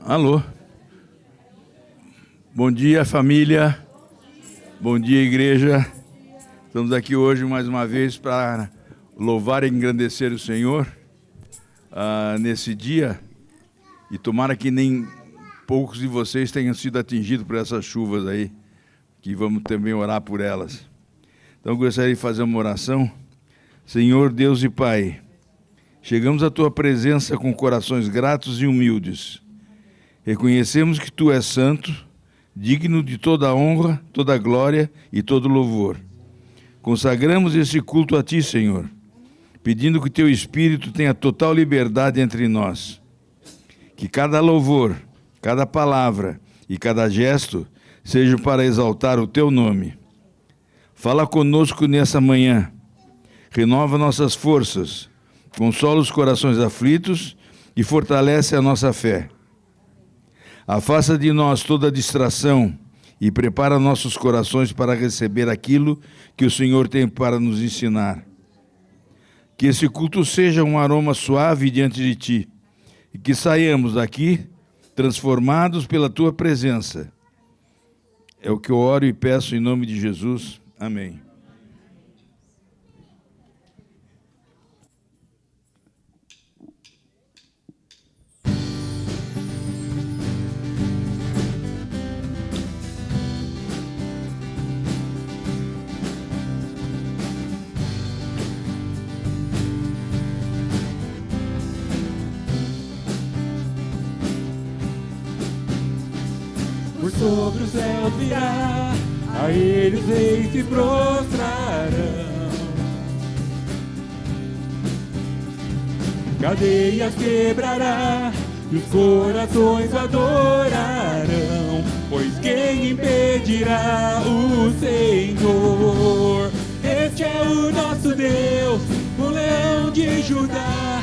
Alô. Bom dia, família. Bom dia, igreja. Estamos aqui hoje mais uma vez para louvar e engrandecer o Senhor nesse dia. E tomara que nem poucos de vocês tenham sido atingidos por essas chuvas aí, que vamos também orar por elas. Então, eu gostaria de fazer uma oração. Senhor Deus e Pai, chegamos à Tua presença com corações gratos e humildes. Reconhecemos que Tu és santo, digno de toda a honra, toda a glória e todo louvor. Consagramos esse culto a Ti, Senhor, pedindo que Teu Espírito tenha total liberdade entre nós. Que cada louvor, cada palavra e cada gesto seja para exaltar o Teu nome. Fala conosco nessa manhã, renova nossas forças, consola os corações aflitos e fortalece a nossa fé. Afasta de nós toda distração e prepara nossos corações para receber aquilo que o Senhor tem para nos ensinar. Que esse culto seja um aroma suave diante de Ti e que saiamos daqui transformados pela Tua presença. É o que eu oro e peço em nome de Jesus. Amém. Por sobre o céu virá, a Ele os reis se prostrarão. Cadeias quebrará, e os corações o adorarão. Pois quem impedirá o Senhor? Este é o nosso Deus, o leão de Judá,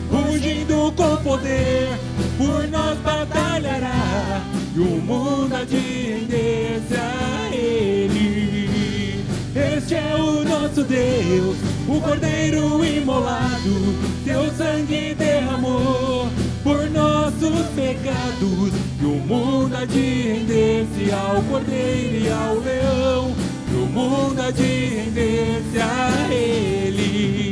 rugindo com poder, por nós batalhará. E o mundo há de render-se a Ele. Este é o nosso Deus, o Cordeiro imolado, seu sangue derramou por nossos pecados. E o mundo há de render-se ao Cordeiro e ao Leão. E o mundo há de render-se a Ele.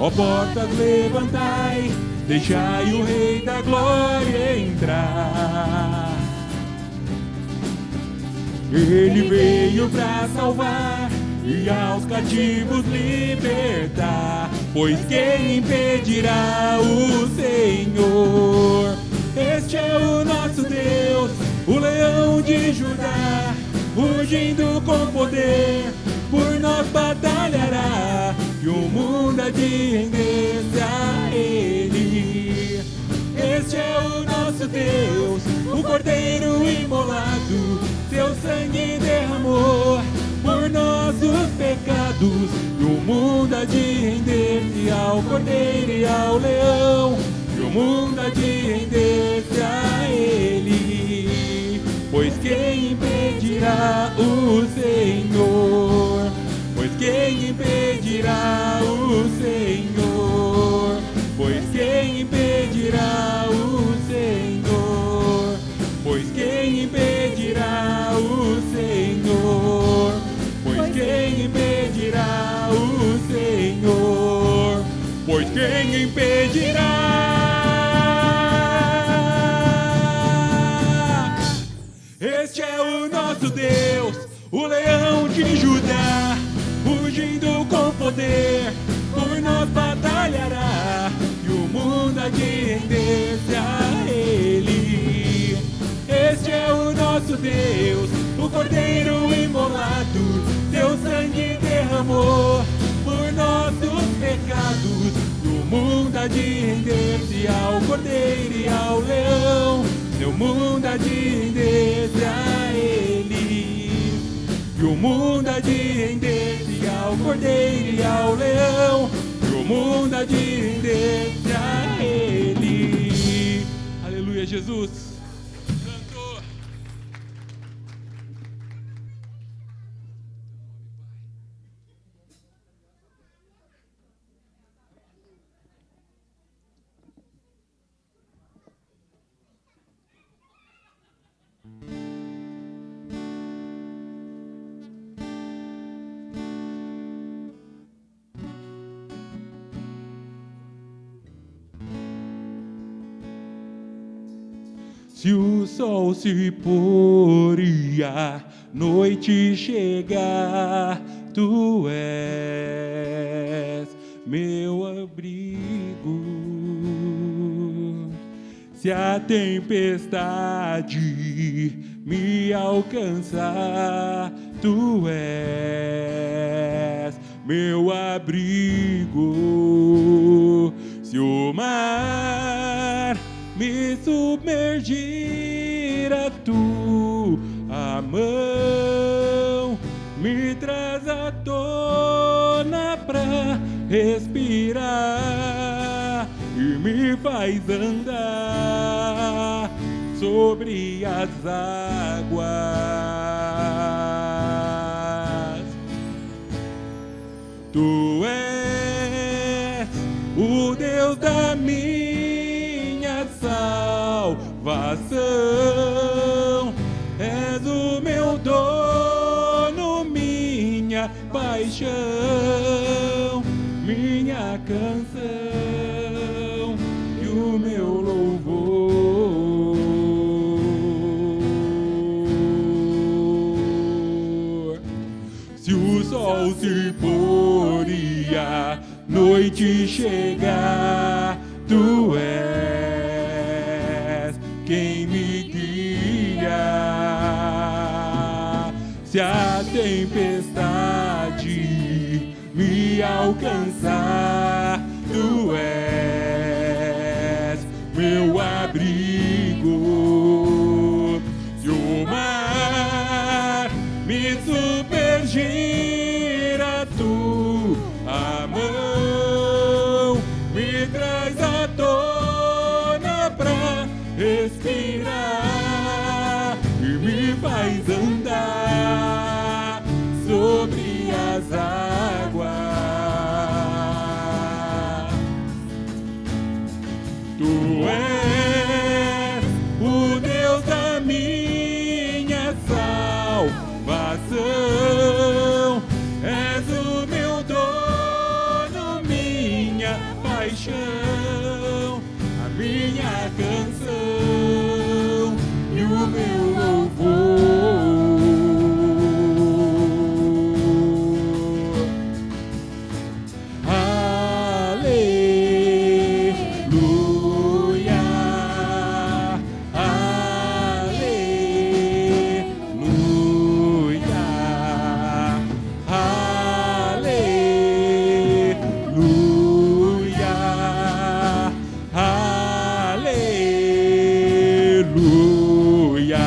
Ó portas, levantai, deixai o Rei da Glória entrar. Ele veio para salvar e aos cativos libertar. Pois quem impedirá o Senhor? Este é o nosso Deus, o leão de Judá, rugindo com poder, por nós batalhará. E o mundo há de render-se a Ele. Este é o nosso Deus, o Cordeiro imolado, seu sangue derramou por nossos pecados. E o mundo há de render-se ao Cordeiro e ao Leão. E o mundo há de render-se a Ele. Pois quem impedirá o Senhor? Pois quem impedirá o Senhor? Pois quem impedirá o Senhor? Pois quem impedirá o Senhor? Pois quem impedirá o Senhor? Pois quem impedirá? Este é o nosso Deus, o leão de Judá, rugindo com poder, por nós batalhará. E o mundo há de render-se a Ele. Este é o nosso Deus, o Cordeiro imolado, seu sangue derramou por nossos pecados. E o mundo há de render-se ao Cordeiro e ao Leão. E o mundo há de render-se a Ele. E o mundo há de render-se ao Cordeiro e ao Leão. E o mundo há de render-se a Ele. Aleluia, Jesus. Cantor. Se o sol se pôr e a noite chegar, tu és meu abrigo. Se a tempestade me alcançar, tu és meu abrigo. Se o mar me submergir, a tua mão me traz à tona pra respirar e me faz andar sobre as águas. Tu és o Deus da minha salvação, és o meu dono, minha paixão, minha canção e o meu louvor. Se o sol se pôr e a noite chegar, tu és quem me guia. Se a tempestade me alcançar, tu és meu abrigo. Se o mar me submergir, a tua mão me traz à tona pra respirar e me faz andar sobre as águas. Tu és o Deus da minha salvação, és o meu dono, minha paixão, a minha canção e o meu louvor. Aleluia, aleluia, aleluia, aleluia.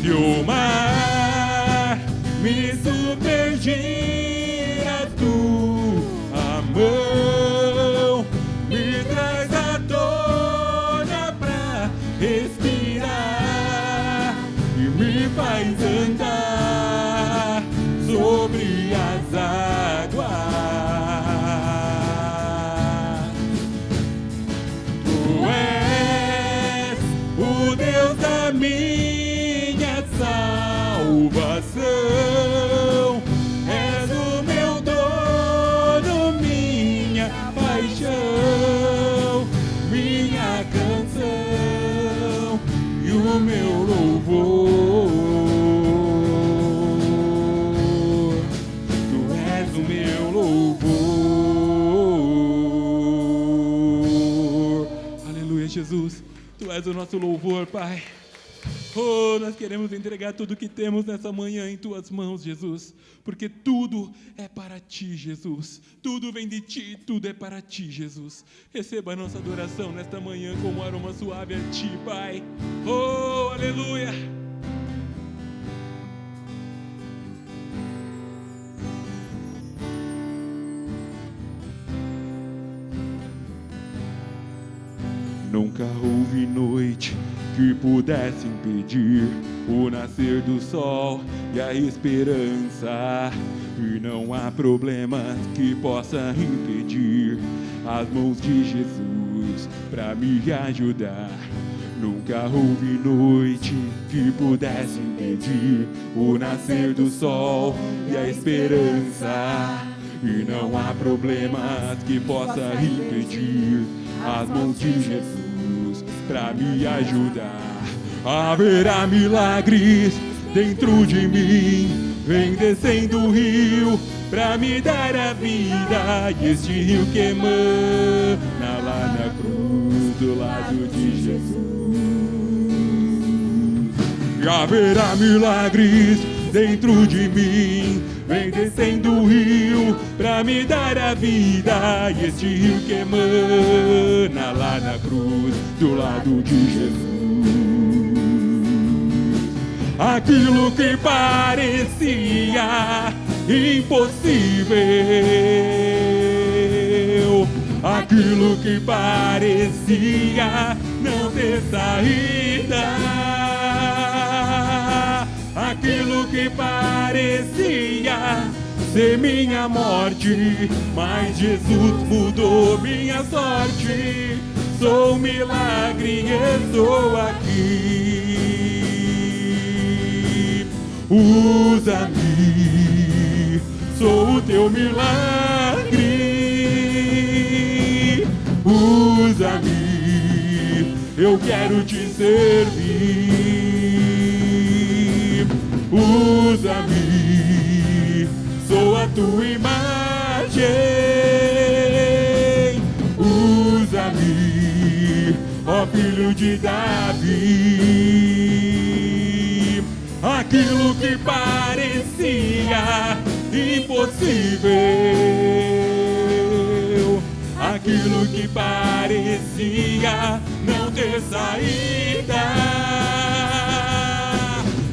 Se o mar me submergir, a tua mão me traz à tona pra respirar e me faz andar sobre as águas. Tu és o Deus da minha salvação, és o meu dono, minha paixão, minha canção e o meu louvor. Tu és o meu louvor. Aleluia, Jesus. Tu és o nosso louvor, Pai. Oh, nós queremos entregar tudo o que temos nessa manhã em Tuas mãos, Jesus, porque tudo é para Ti, Jesus. Tudo vem de Ti, tudo é para Ti, Jesus. Receba a nossa adoração nesta manhã como um aroma suave a Ti, Pai. Oh, aleluia! Nunca houve noite que pudesse impedir o nascer do sol e a esperança. E não há problemas que possa impedir as mãos de Jesus pra me ajudar. Nunca houve noite que pudesse impedir o nascer do sol e a esperança. E não há problemas que possa impedir as mãos de Jesus pra me ajudar. Haverá milagres dentro de mim, vem descendo o rio pra me dar a vida. E este rio que emana lá na cruz do lado de Jesus. E haverá milagres dentro de mim, vem descendo o rio pra me dar a vida. E este rio que emana lá na cruz do lado de Jesus. Aquilo que parecia impossível, aquilo que parecia não ter saída, aquilo que parecia ser minha morte, mas Jesus mudou minha sorte. Sou um milagre e estou aqui. Usa-me, sou o teu milagre. Usa-me, eu quero te servir. Usa-me, sou a tua imagem. Usa-me, ó filho de Davi. Aquilo que parecia impossível, aquilo que parecia não ter saída,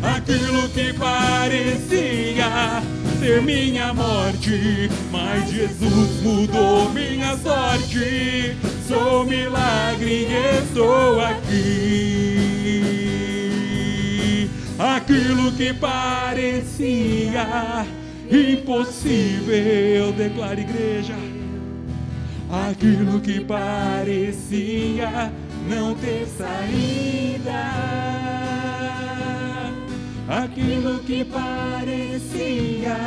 aquilo que parecia ser minha morte, mas Jesus mudou minha sorte. Sou um milagre e estou aqui. Aquilo que parecia impossível, declara igreja. Aquilo que parecia não ter saída, aquilo que parecia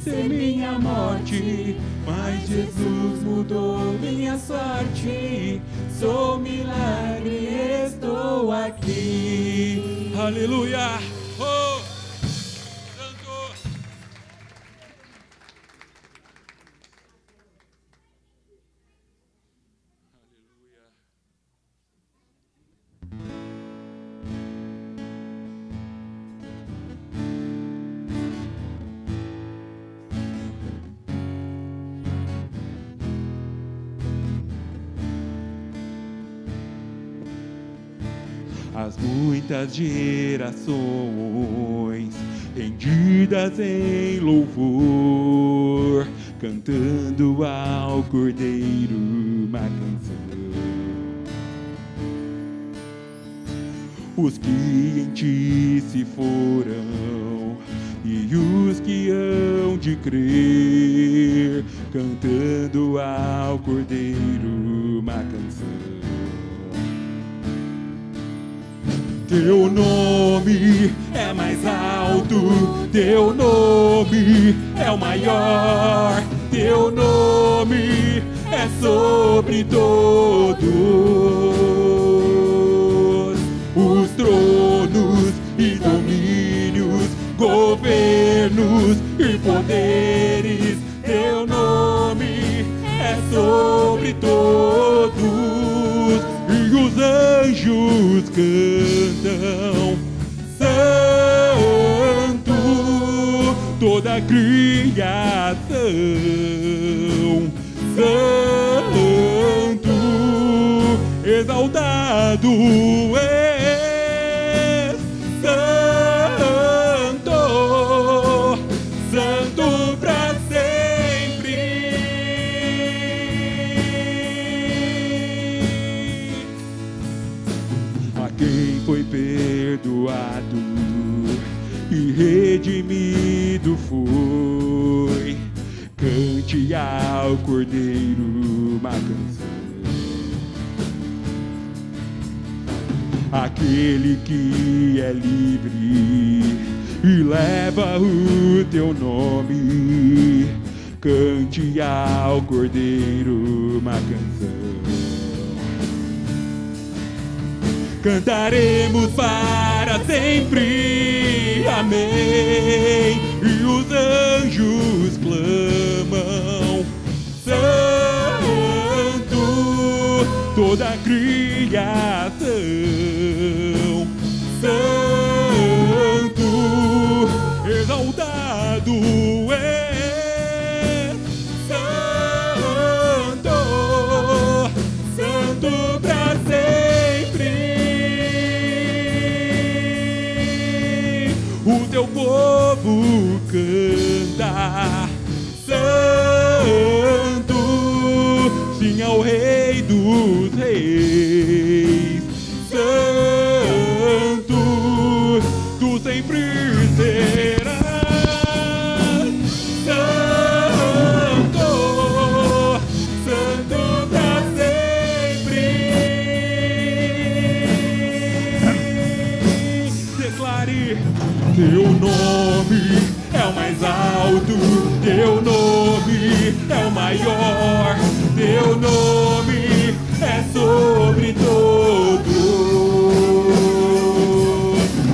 ser minha morte, mas Jesus mudou minha sorte. Sou milagre, estou aqui. Aleluia! Oh, Santo! As muitas gerações rendidas em louvor, cantando ao Cordeiro uma canção. Os que em ti se foram e os que hão de crer, cantando ao Cordeiro uma canção. Teu nome é mais alto, teu nome é o maior, teu nome é sobre todos os tronos e domínios, governos e poderes. Teu nome é sobre todos. E os anjos cantam, Santo, toda a criação, Santo, exaltado és, Santo, Santo pra sempre. A quem foi perdoado e redimido foi, cante ao Cordeiro uma canção. Aquele que é livre e leva o teu nome, cante ao Cordeiro uma canção. cantaremos para sempre, amém. E os anjos clamam, santo, toda a criação, santo, exaltado é, santo, santo pra sempre. O teu povo canta, santo, sim ao Rei dos Reis, santo, tu sempre serás, santo, santo pra sempre. Declare: teu nome é o mais alto, teu nome é o maior, teu nome é sobre todos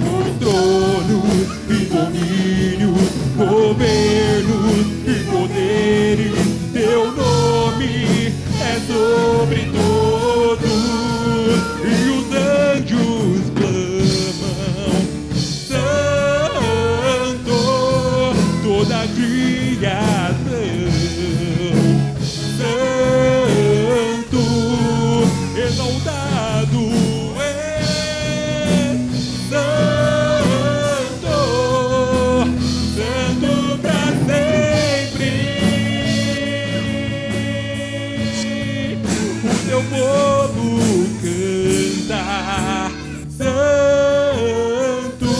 os tronos e domínios, governos e poderes. Teu nome é sobre todos e os anjos clamam, santo, toda a criação, santo, exaltado é, santo, santo pra sempre. O teu povo canta, santo,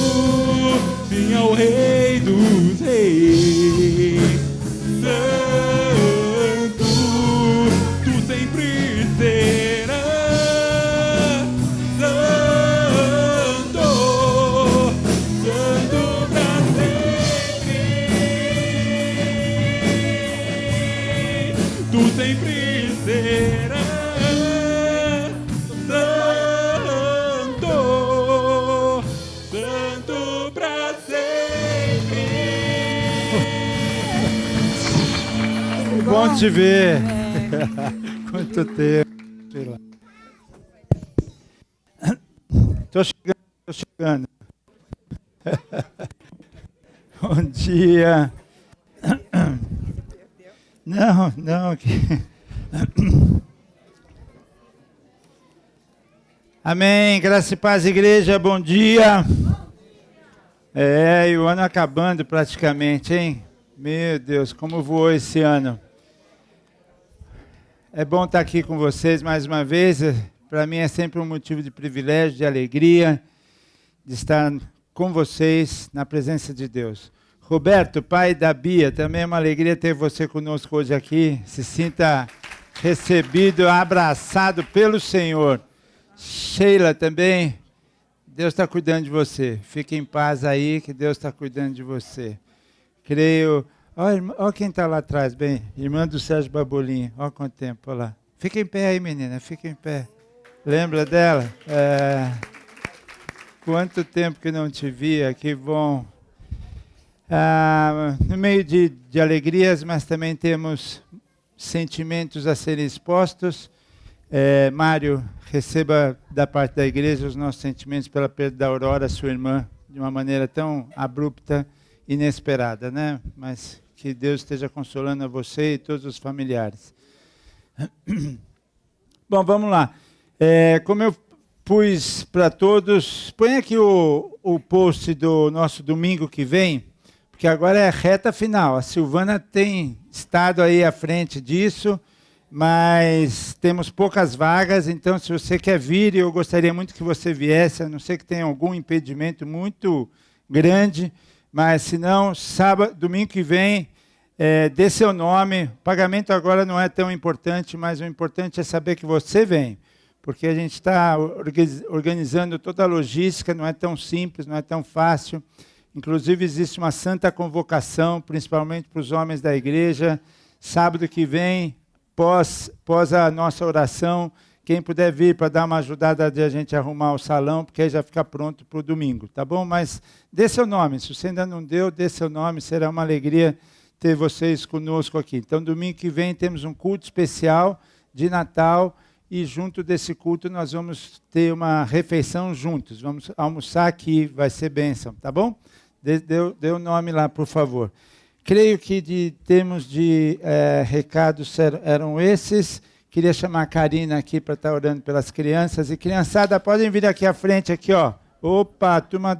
sim ao Rei dos Reis, santo, tu sempre serás, santo, santo pra sempre. Tu sempre serás, santo, santo pra sempre. Bom te ver. Quanto tempo. Sei lá. Tô chegando. Bom dia. Não. Amém. Graça e paz, igreja. Bom dia. E o ano acabando praticamente, hein? Meu Deus, como voou esse ano. É bom estar aqui com vocês mais uma vez. Para mim é sempre um motivo de privilégio, de alegria, de estar com vocês na presença de Deus. Roberto, pai da Bia, também é uma alegria ter você conosco hoje aqui. Se sinta recebido, abraçado pelo Senhor. Sheila também, Deus está cuidando de você. Fique em paz aí, que Deus está cuidando de você. Creio... Olha quem está lá atrás, bem, irmã do Sérgio Babolinha. Olha quanto tempo, olha lá. Fica em pé aí, menina, fica em pé. Lembra dela? Quanto tempo que não te via, que bom. No meio de alegrias, mas também temos sentimentos a serem expostos. Mário, receba da parte da igreja os nossos sentimentos pela perda da Aurora, sua irmã, de uma maneira tão abrupta, inesperada, né? Mas que Deus esteja consolando a você e todos os familiares. Bom, vamos lá. Como eu pus para todos, põe aqui o post do nosso domingo que vem, porque agora é a reta final. A Silvana tem estado aí à frente disso, mas temos poucas vagas, então se você quer vir, eu gostaria muito que você viesse, a não ser que tenha algum impedimento muito grande, mas se não, sábado, domingo que vem, dê seu nome. O pagamento agora não é tão importante, mas o importante é saber que você vem, porque a gente está organizando toda a logística, não é tão simples, não é tão fácil. Inclusive existe uma santa convocação, principalmente para os homens da igreja, sábado que vem, pós a nossa oração, Quem puder vir para dar uma ajudada de a gente arrumar o salão, porque aí já fica pronto para o domingo, tá bom? Mas dê seu nome, se você ainda não deu, dê seu nome, será uma alegria ter vocês conosco aqui. Então, domingo que vem temos um culto especial de Natal e junto desse culto nós vamos ter uma refeição juntos. Vamos almoçar aqui, vai ser bênção, tá bom? Dê o nome lá, por favor. Creio que de termos de recados eram esses. Queria chamar a Karina aqui para estar orando pelas crianças. E criançada, podem vir aqui à frente, aqui, ó. Opa, a turma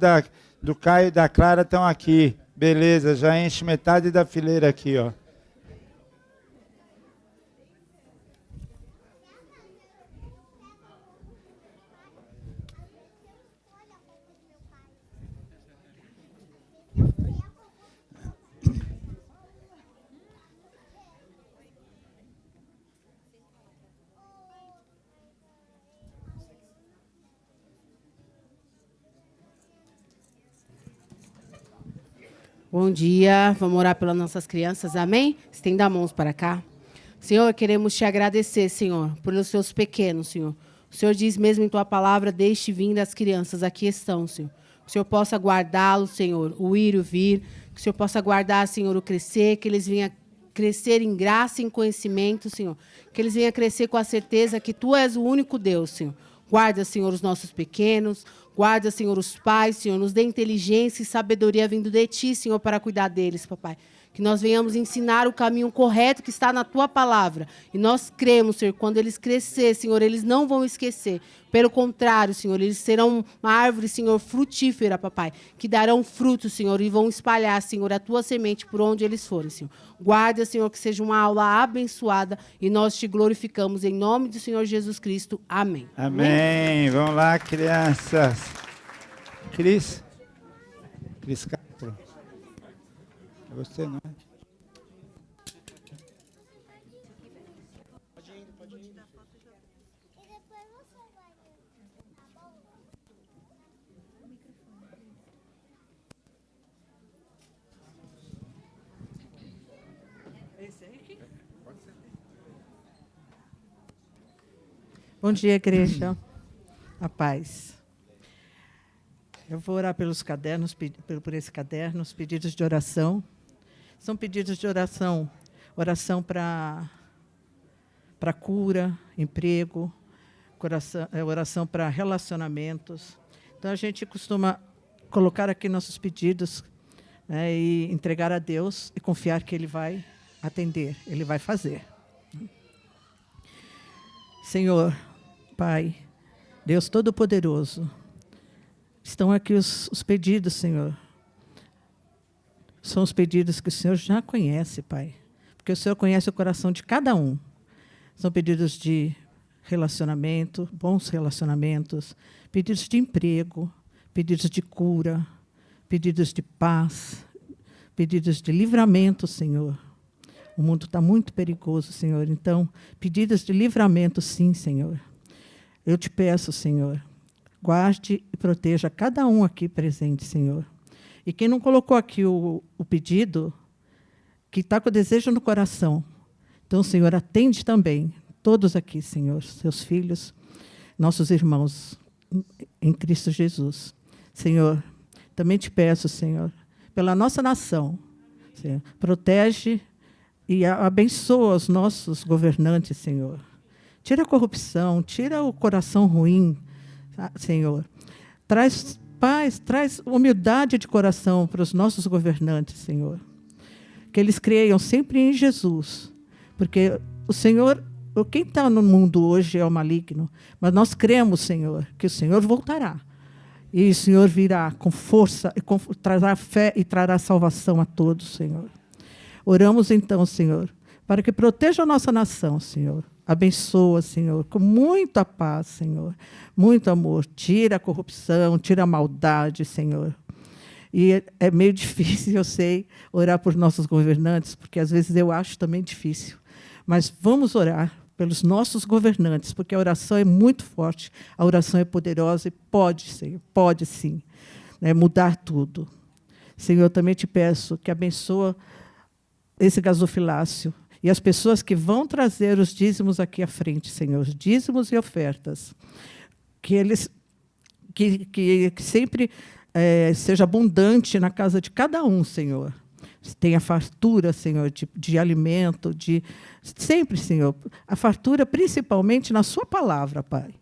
do Caio e da Clara estão aqui. Beleza, já enche metade da fileira aqui, ó. Bom dia, vamos orar pelas nossas crianças, amém? Estenda as mãos para cá. Senhor, queremos te agradecer, Senhor, pelos seus pequenos, Senhor. O Senhor diz mesmo em tua palavra, deixe vir as crianças, aqui estão, Senhor. Que o Senhor possa guardá-los, Senhor, o ir e o vir. Que o Senhor possa guardar, Senhor, o crescer, que eles venham crescer em graça e em conhecimento, Senhor. Que eles venham crescer com a certeza que tu és o único Deus, Senhor. Guarda, Senhor, os nossos pequenos. Guarda, Senhor, os pais, Senhor. Nos dê inteligência e sabedoria vindo de ti, Senhor, para cuidar deles, papai. Que nós venhamos ensinar o caminho correto que está na tua palavra. E nós cremos, Senhor, quando eles crescerem, Senhor, eles não vão esquecer. Pelo contrário, Senhor, eles serão uma árvore, Senhor, frutífera, papai, que darão frutos, Senhor, e vão espalhar, Senhor, a tua semente por onde eles forem, Senhor. Guarda, Senhor, que seja uma aula abençoada e nós te glorificamos em nome do Senhor Jesus Cristo. Amém. Amém. Vamos lá, crianças. Cris Castro. É você, não é? Bom dia, igreja. A paz. Eu vou orar pelos cadernos, por esse caderno, os pedidos de oração. São pedidos de oração, oração para cura, emprego, oração para relacionamentos. Então, a gente costuma colocar aqui nossos pedidos, né, e entregar a Deus e confiar que Ele vai atender, Ele vai fazer. Senhor, Pai, Deus Todo-Poderoso, estão aqui os pedidos, Senhor. São os pedidos que o Senhor já conhece, Pai. Porque o Senhor conhece o coração de cada um. São pedidos de relacionamento, bons relacionamentos, pedidos de emprego, pedidos de cura, pedidos de paz, pedidos de livramento, Senhor. O mundo está muito perigoso, Senhor. Então, pedidos de livramento, sim, Senhor. Eu te peço, Senhor, guarde e proteja cada um aqui presente, Senhor. E quem não colocou aqui o pedido, que está com o desejo no coração, então, Senhor, atende também todos aqui, Senhor, seus filhos, nossos irmãos em Cristo Jesus. Senhor, também te peço, Senhor, pela nossa nação, Senhor, protege e abençoa os nossos governantes, Senhor. Tira a corrupção, tira o coração ruim, Senhor. Traz paz, traz humildade de coração para os nossos governantes, Senhor. Que eles creiam sempre em Jesus. Porque o Senhor, quem está no mundo hoje é o maligno, mas nós cremos, Senhor, que o Senhor voltará. E o Senhor virá com força, e trará fé e trará salvação a todos, Senhor. Oramos então, Senhor, para que proteja a nossa nação, Senhor. Abençoa, Senhor, com muita paz, Senhor, muito amor. Tira a corrupção, tira a maldade, Senhor. E é meio difícil, eu sei, orar por nossos governantes, porque às vezes eu acho também difícil. Mas vamos orar pelos nossos governantes, porque a oração é muito forte, a oração é poderosa e pode, Senhor, pode sim, né, mudar tudo. Senhor, eu também te peço que abençoa esse gasofilácio E as pessoas que vão trazer os dízimos aqui à frente, Senhor, os dízimos e ofertas, que eles que sempre seja abundante na casa de cada um, Senhor. Tenha fartura, Senhor, de alimento, sempre, Senhor, a fartura principalmente na sua palavra, Pai.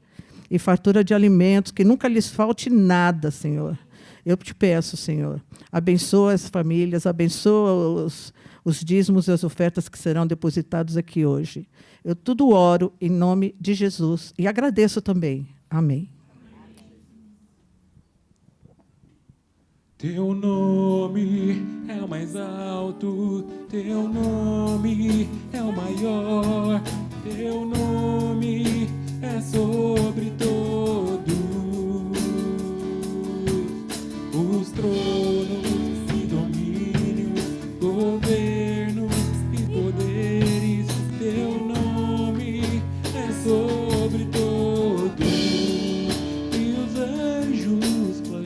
E fartura de alimentos, que nunca lhes falte nada, Senhor. Eu te peço, Senhor, abençoa as famílias, abençoa os dízimos e as ofertas que serão depositados aqui hoje. Eu tudo oro em nome de Jesus e agradeço também. Amém. Teu nome é o mais alto, teu nome é o maior, teu nome é sobre todos os tronos e domínios, governos e poderes. Teu nome é sobre todos e os anjos clamam: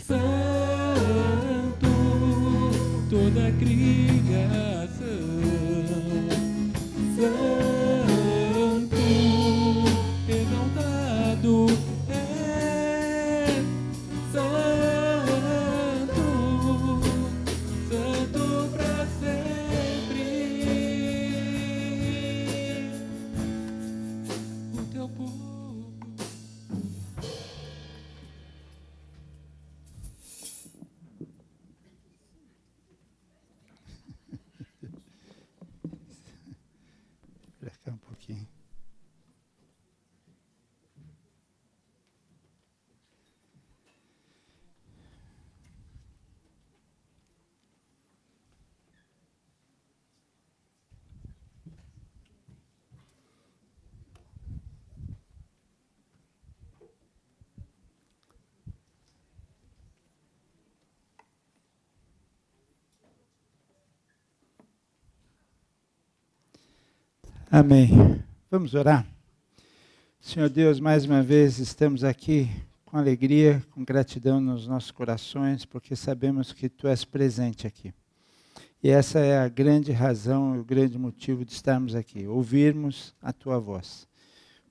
Santo, toda a criação, Santo, exaltado é Santo, Santo para sempre. O teu povo. Pra cá um pouquinho. Amém. Vamos orar? Senhor Deus, mais uma vez estamos aqui com alegria, com gratidão nos nossos corações, porque sabemos que Tu és presente aqui. E essa é a grande razão, o grande motivo de estarmos aqui, ouvirmos a Tua voz.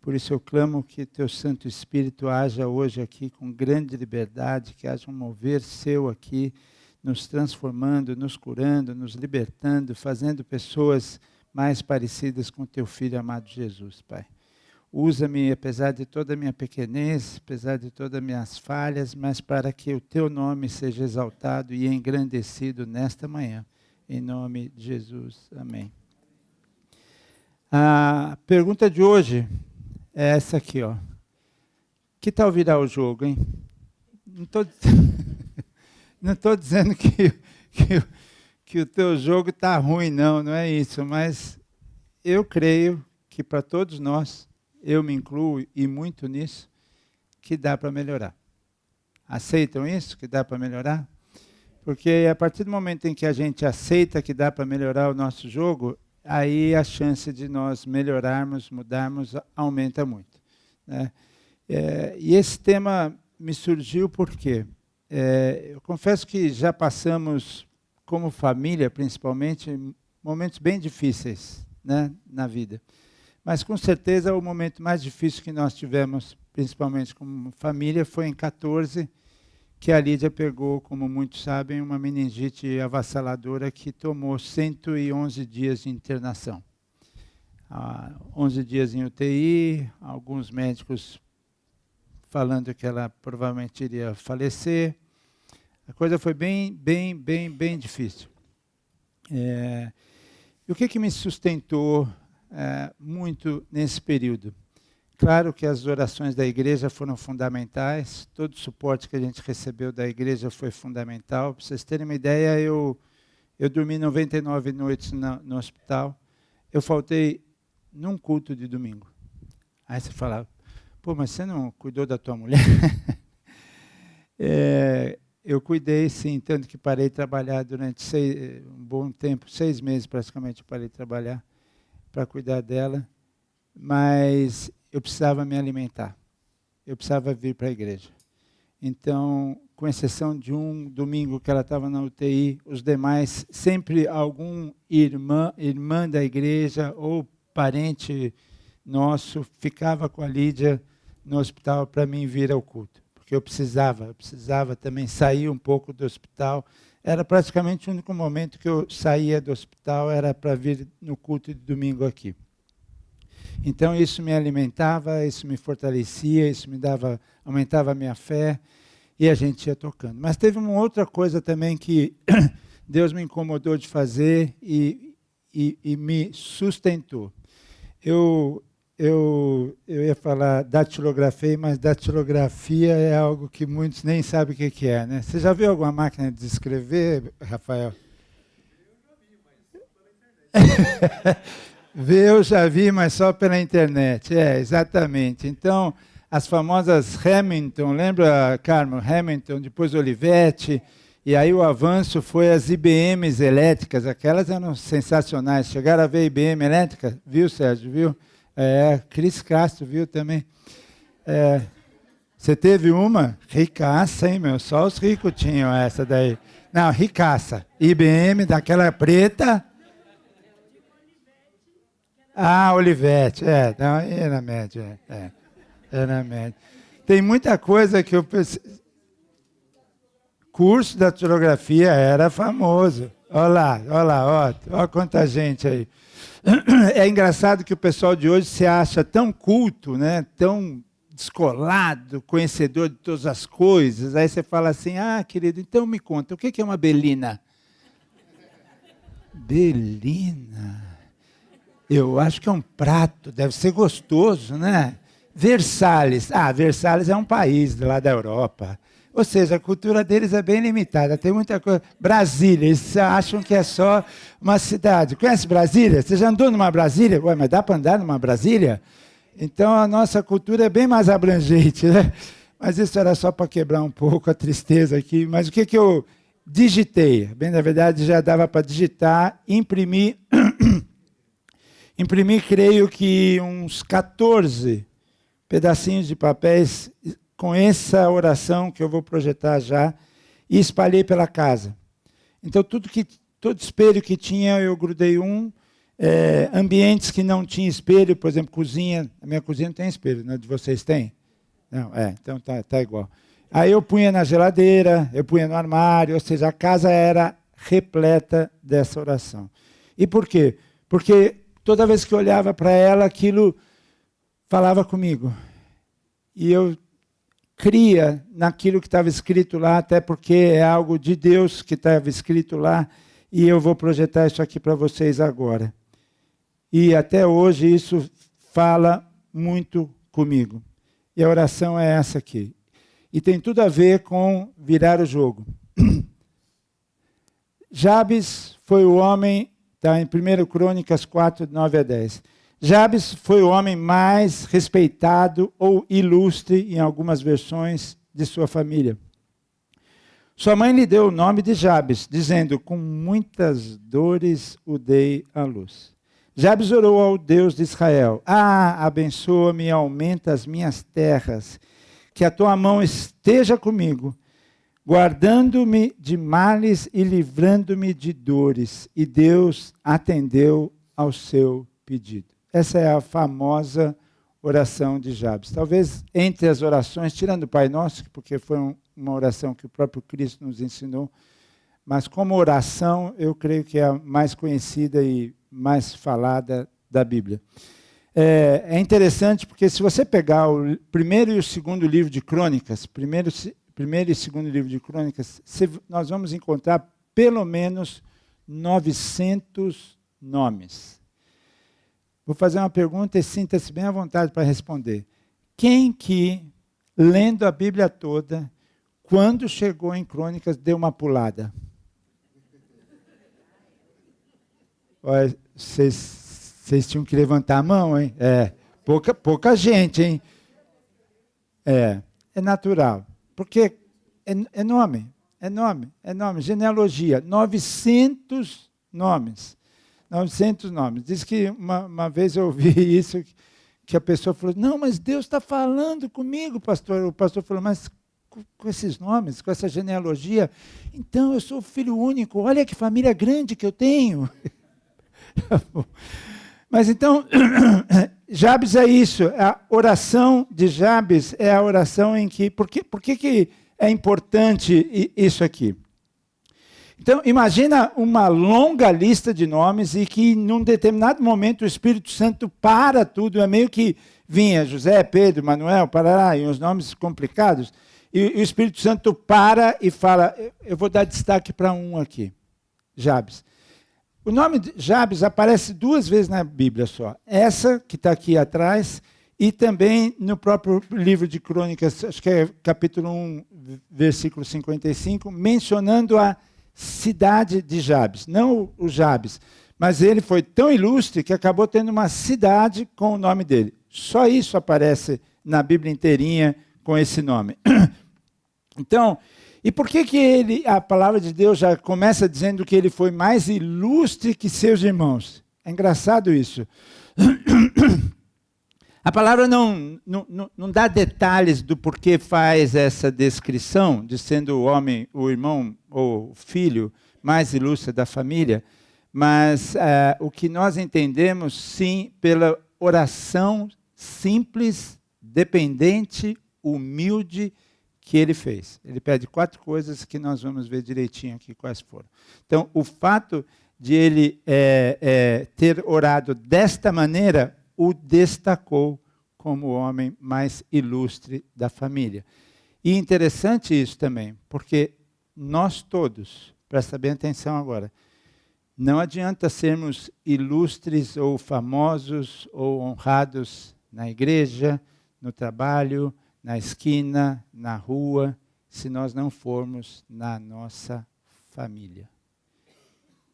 Por isso eu clamo que Teu Santo Espírito haja hoje aqui com grande liberdade, que haja um mover Seu aqui, nos transformando, nos curando, nos libertando, fazendo pessoas mais parecidas com Teu Filho amado Jesus, Pai. Usa-me, apesar de toda a minha pequenez, apesar de todas as minhas falhas, mas para que o Teu nome seja exaltado e engrandecido nesta manhã. Em nome de Jesus. Amém. A pergunta de hoje é essa aqui, ó. Que tal virar o jogo, hein? Não estou dizendo que o teu jogo está ruim, não é isso, mas eu creio que para todos nós, eu me incluo e muito nisso, que dá para melhorar. Aceitam isso, que dá para melhorar? Porque a partir do momento em que a gente aceita que dá para melhorar o nosso jogo, aí a chance de nós melhorarmos, mudarmos, aumenta muito, né? E esse tema me surgiu porque eu confesso que já passamos, como família principalmente, momentos bem difíceis, né, na vida. Mas com certeza o momento mais difícil que nós tivemos, principalmente como família, foi em 14, que a Lídia pegou, como muitos sabem, uma meningite avassaladora que tomou 111 dias de internação. 11 dias em UTI, alguns médicos falando que ela provavelmente iria falecer. A coisa foi bem difícil. E o que me sustentou muito nesse período? Claro que as orações da igreja foram fundamentais, todo o suporte que a gente recebeu da igreja foi fundamental. Para vocês terem uma ideia, eu dormi 99 noites no hospital, eu faltei num culto de domingo. Aí você fala, pô, mas você não cuidou da tua mulher? Eu cuidei, sim, tanto que parei de trabalhar durante um bom tempo, 6 meses praticamente eu parei de trabalhar para cuidar dela, mas eu precisava me alimentar, eu precisava vir para a igreja. Então, com exceção de um domingo que ela estava na UTI, os demais, sempre algum irmã da igreja ou parente nosso ficava com a Lídia no hospital para mim vir ao culto. Porque eu precisava também sair um pouco do hospital. Era praticamente o único momento que eu saía do hospital, era para vir no culto de domingo aqui. Então isso me alimentava, isso me fortalecia, isso me aumentava a minha fé, e a gente ia tocando. Mas teve uma outra coisa também que Deus me incomodou de fazer e me sustentou. Eu ia falar datilografei, mas datilografia é algo que muitos nem sabem o que é, né? Você já viu alguma máquina de escrever, Rafael? Ver eu já vi, mas só pela internet. É, exatamente. Então, as famosas Hamilton, lembra, Carmo? Hamilton, depois Olivetti, e aí o avanço foi as IBMs elétricas, aquelas eram sensacionais. Chegaram a ver IBM elétrica? Viu, Sérgio? Viu? Cris Castro viu também. Você teve uma? Ricaça, hein, meu? Só os ricos tinham essa daí. Não, ricaça. IBM, daquela preta. Olivetti. Não, era média. Era média. Tem muita coisa que eu pensei. Curso da datilografia era famoso. Olha lá, ó quanta gente aí. É engraçado que o pessoal de hoje se acha tão culto, né? Tão descolado, conhecedor de todas as coisas. Aí você fala assim, querido, então me conta, o que é uma belina? Belina? Eu acho que é um prato, deve ser gostoso, né? Versalhes. Versalhes é um país lá da Europa. Ou seja, a cultura deles é bem limitada, tem muita coisa. Brasília, eles acham que é só uma cidade. Conhece Brasília? Você já andou numa Brasília? Ué, mas dá para andar numa Brasília? Então a nossa cultura é bem mais abrangente, né? Mas isso era só para quebrar um pouco a tristeza aqui. Mas o que eu digitei? Bem, na verdade, já dava para digitar, imprimir. Imprimi, creio que uns 14 pedacinhos de papéis com essa oração que eu vou projetar já, e espalhei pela casa. Então, todo espelho que tinha, eu grudei ambientes que não tinha espelho, por exemplo, cozinha. A minha cozinha não tem espelho, né? De vocês tem? Não, então tá igual. Aí eu punha na geladeira, eu punha no armário, ou seja, a casa era repleta dessa oração. E por quê? Porque toda vez que eu olhava para ela, aquilo falava comigo. E eu cria naquilo que estava escrito lá, até porque é algo de Deus que estava escrito lá, e eu vou projetar isso aqui para vocês agora. E até hoje isso fala muito comigo. E a oração é essa aqui. E tem tudo a ver com virar o jogo. Jabes foi o homem, está em 1 Crônicas 4, 9 a 10. Jabes foi o homem mais respeitado ou ilustre, em algumas versões, de sua família. Sua mãe lhe deu o nome de Jabes, dizendo, com muitas dores o dei à luz. Jabes orou ao Deus de Israel, abençoa-me e aumenta as minhas terras, que a tua mão esteja comigo, guardando-me de males e livrando-me de dores. E Deus atendeu ao seu pedido. Essa é a famosa oração de Jabes. Talvez entre as orações, tirando o Pai Nosso, porque foi uma oração que o próprio Cristo nos ensinou, mas como oração, eu creio que é a mais conhecida e mais falada da Bíblia. É interessante porque se você pegar o primeiro e o segundo livro de Crônicas, primeiro e segundo livro de Crônicas, nós vamos encontrar pelo menos 900 nomes. Vou fazer uma pergunta e sinta-se bem à vontade para responder. Quem que, lendo a Bíblia toda, quando chegou em Crônicas, deu uma pulada? Olha, vocês tinham que levantar a mão, hein? Pouca gente, hein? É natural. Porque é nome. Genealogia, 900 nomes. 900 nomes. Diz que uma vez eu ouvi isso, que a pessoa falou, não, mas Deus está falando comigo, pastor. O pastor falou, mas com esses nomes, com essa genealogia. Então, eu sou filho único, olha que família grande que eu tenho. Mas então, Jabes é isso, a oração de Jabes é a oração em que... Por que é importante isso aqui? Então, imagina uma longa lista de nomes e que, num determinado momento, o Espírito Santo para tudo, é meio que vinha José, Pedro, Manuel, Parará, e uns nomes complicados, e o Espírito Santo para e fala, eu vou dar destaque para um aqui, Jabes. O nome de Jabes aparece 2 vezes na Bíblia só, essa que está aqui atrás, e também no próprio livro de Crônicas, acho que é capítulo 1, versículo 55, mencionando a cidade de Jabes, não o Jabes, mas ele foi tão ilustre que acabou tendo uma cidade com o nome dele. Só isso aparece na Bíblia inteirinha com esse nome. Então, e por que a palavra de Deus já começa dizendo que ele foi mais ilustre que seus irmãos? É engraçado isso. A palavra não dá detalhes do porquê faz essa descrição de sendo o homem, o irmão ou o filho mais ilustre da família, mas o que nós entendemos, sim, pela oração simples, dependente, humilde que ele fez. Ele pede 4 coisas que nós vamos ver direitinho aqui quais foram. Então, o fato de ele ter orado desta maneira o destacou como o homem mais ilustre da família. E interessante isso também, porque nós todos, presta bem atenção agora, não adianta sermos ilustres ou famosos ou honrados na igreja, no trabalho, na esquina, na rua, se nós não formos na nossa família.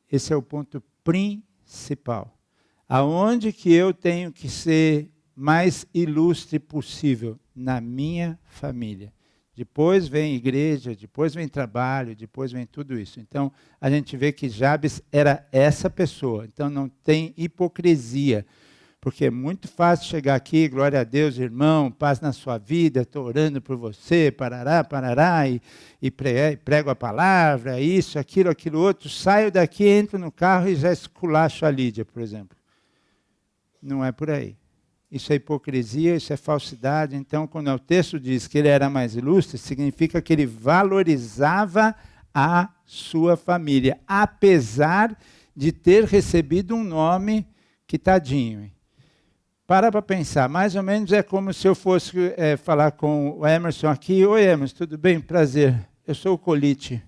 Esse é o ponto principal. Aonde que eu tenho que ser mais ilustre possível? Na minha família. Depois vem igreja, depois vem trabalho, depois vem tudo isso. Então, a gente vê que Jabes era essa pessoa. Então, não tem hipocrisia. Porque é muito fácil chegar aqui, glória a Deus, irmão, paz na sua vida, estou orando por você, parará, e prego a palavra, isso, aquilo outro. Saio daqui, entro no carro e já esculacho a Lídia, por exemplo. Não é por aí. Isso é hipocrisia, isso é falsidade. Então, quando o texto diz que ele era mais ilustre, significa que ele valorizava a sua família, apesar de ter recebido um nome que tadinho. Para pensar, mais ou menos é como se eu fosse falar com o Emerson aqui. Oi, Emerson, tudo bem? Prazer. Eu sou o Colite.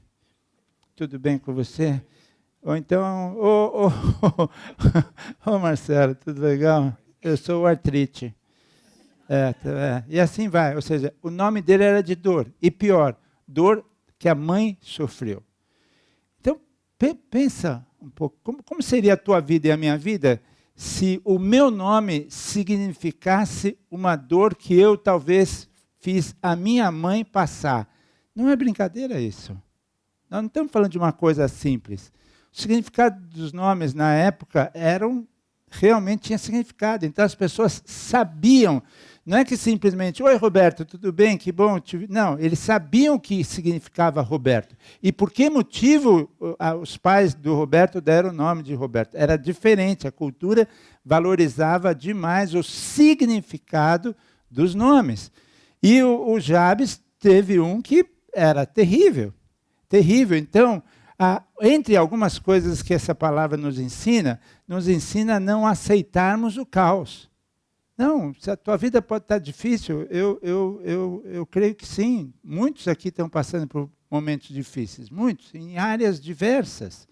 Tudo bem com você? Ou então, Marcelo, tudo legal? Eu sou o Artrite. E assim vai. Ou seja, o nome dele era de dor. E pior, dor que a mãe sofreu. Então, pensa um pouco. Como seria a tua vida e a minha vida se o meu nome significasse uma dor que eu talvez fiz a minha mãe passar? Não é brincadeira isso. Nós não estamos falando de uma coisa simples. O significado dos nomes na época realmente tinha significado. Então as pessoas sabiam. Não é que simplesmente, oi Roberto, tudo bem? Que bom te ver. Não, eles sabiam o que significava Roberto. E por que motivo os pais do Roberto deram o nome de Roberto? Era diferente, a cultura valorizava demais o significado dos nomes. E o Jabes teve um que era terrível, terrível. Então, entre algumas coisas que essa palavra nos ensina a não aceitarmos o caos. Não, se a tua vida pode estar difícil, eu creio que sim. Muitos aqui estão passando por momentos difíceis, muitos, em áreas diversas.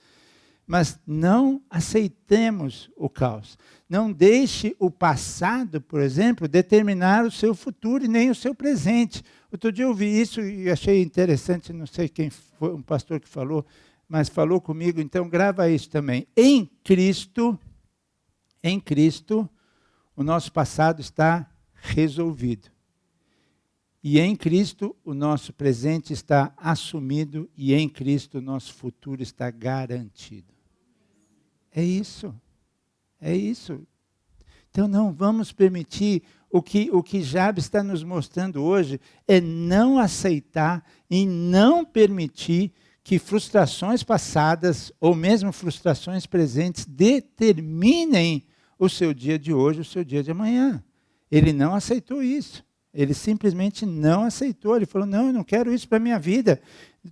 Mas não aceitemos o caos. Não deixe o passado, por exemplo, determinar o seu futuro e nem o seu presente. Outro dia eu ouvi isso e achei interessante, não sei quem foi, um pastor que falou, mas falou comigo, então grava isso também. Em Cristo, o nosso passado está resolvido. E em Cristo, o nosso presente está assumido e em Cristo, o nosso futuro está garantido. É isso. É isso. Então não vamos permitir o que Jabes está nos mostrando hoje é não aceitar e não permitir que frustrações passadas ou mesmo frustrações presentes determinem o seu dia de hoje, o seu dia de amanhã. Ele não aceitou isso. Ele simplesmente não aceitou. Ele falou, não, eu não quero isso para a minha vida.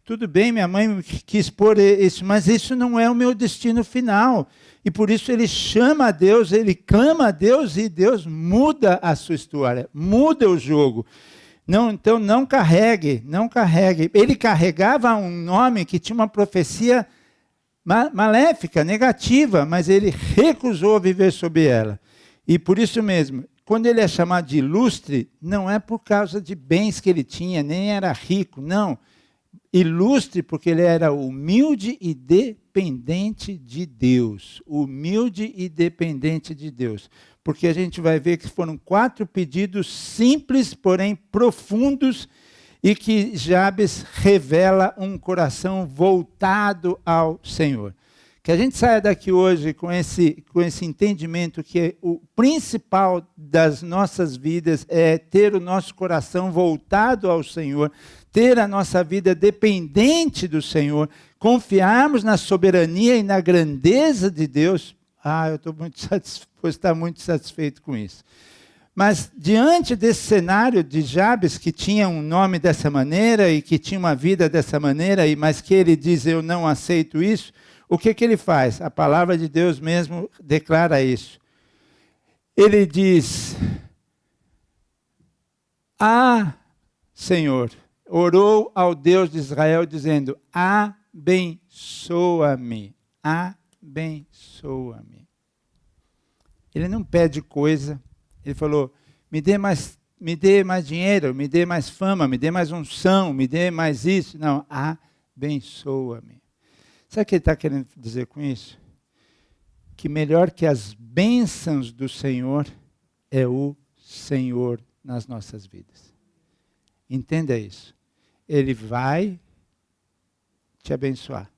Tudo bem, minha mãe quis pôr isso, mas isso não é o meu destino final. E por isso ele chama a Deus, ele clama a Deus e Deus muda a sua história, muda o jogo. Não, então não carregue. Ele carregava um nome que tinha uma profecia maléfica, negativa, mas ele recusou viver sob ela. E por isso mesmo, quando ele é chamado de ilustre, não é por causa de bens que ele tinha, nem era rico, não. Ilustre porque ele era humilde e dependente de Deus. Humilde e dependente de Deus. Porque a gente vai ver que foram 4 pedidos simples, porém profundos, e que Jabes revela um coração voltado ao Senhor. Que a gente saia daqui hoje com esse entendimento que o principal das nossas vidas é ter o nosso coração voltado ao Senhor, ter a nossa vida dependente do Senhor, confiarmos na soberania e na estou de Deus. Eu estou muito satisfeito com isso. Mas diante desse cenário de Jabes, que tinha um nome dessa maneira e que tinha uma vida dessa maneira, mas que ele diz, eu não aceito isso, o que ele faz? A palavra de Deus mesmo declara isso. Ele diz, Senhor, orou ao Deus de Israel dizendo, abençoa-me, abençoa-me. Ele não pede coisa, ele falou, me dê mais dinheiro, me dê mais fama, me dê mais unção, me dê mais isso. Não, abençoa-me. Sabe o que ele está querendo dizer com isso? Que melhor que as bênçãos do Senhor é o Senhor nas nossas vidas. Entenda isso. Ele vai te abençoar.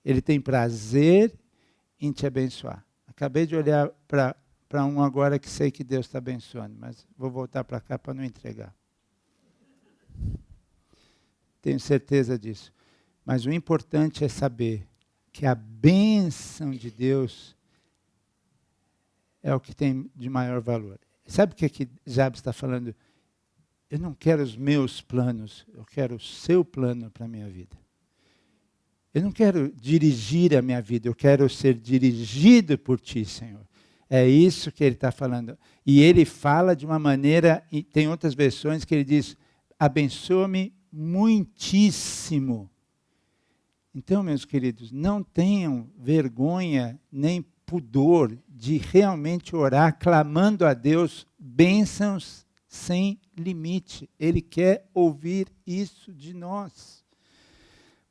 Ele tem prazer em te abençoar. Acabei de olhar para um agora que sei que Deus está abençoando, mas vou voltar para cá para não entregar. Tenho certeza disso. Mas o importante é saber que a bênção de Deus é o que tem de maior valor. Sabe o que Jabes está falando? Eu não quero os meus planos, eu quero o seu plano para a minha vida. Eu não quero dirigir a minha vida, eu quero ser dirigido por ti, Senhor. É isso que ele está falando. E ele fala de uma maneira, e tem outras versões que ele diz, abençoa-me muitíssimo. Então, meus queridos, não tenham vergonha nem pudor de realmente orar, clamando a Deus bênçãos sem limite. Ele quer ouvir isso de nós.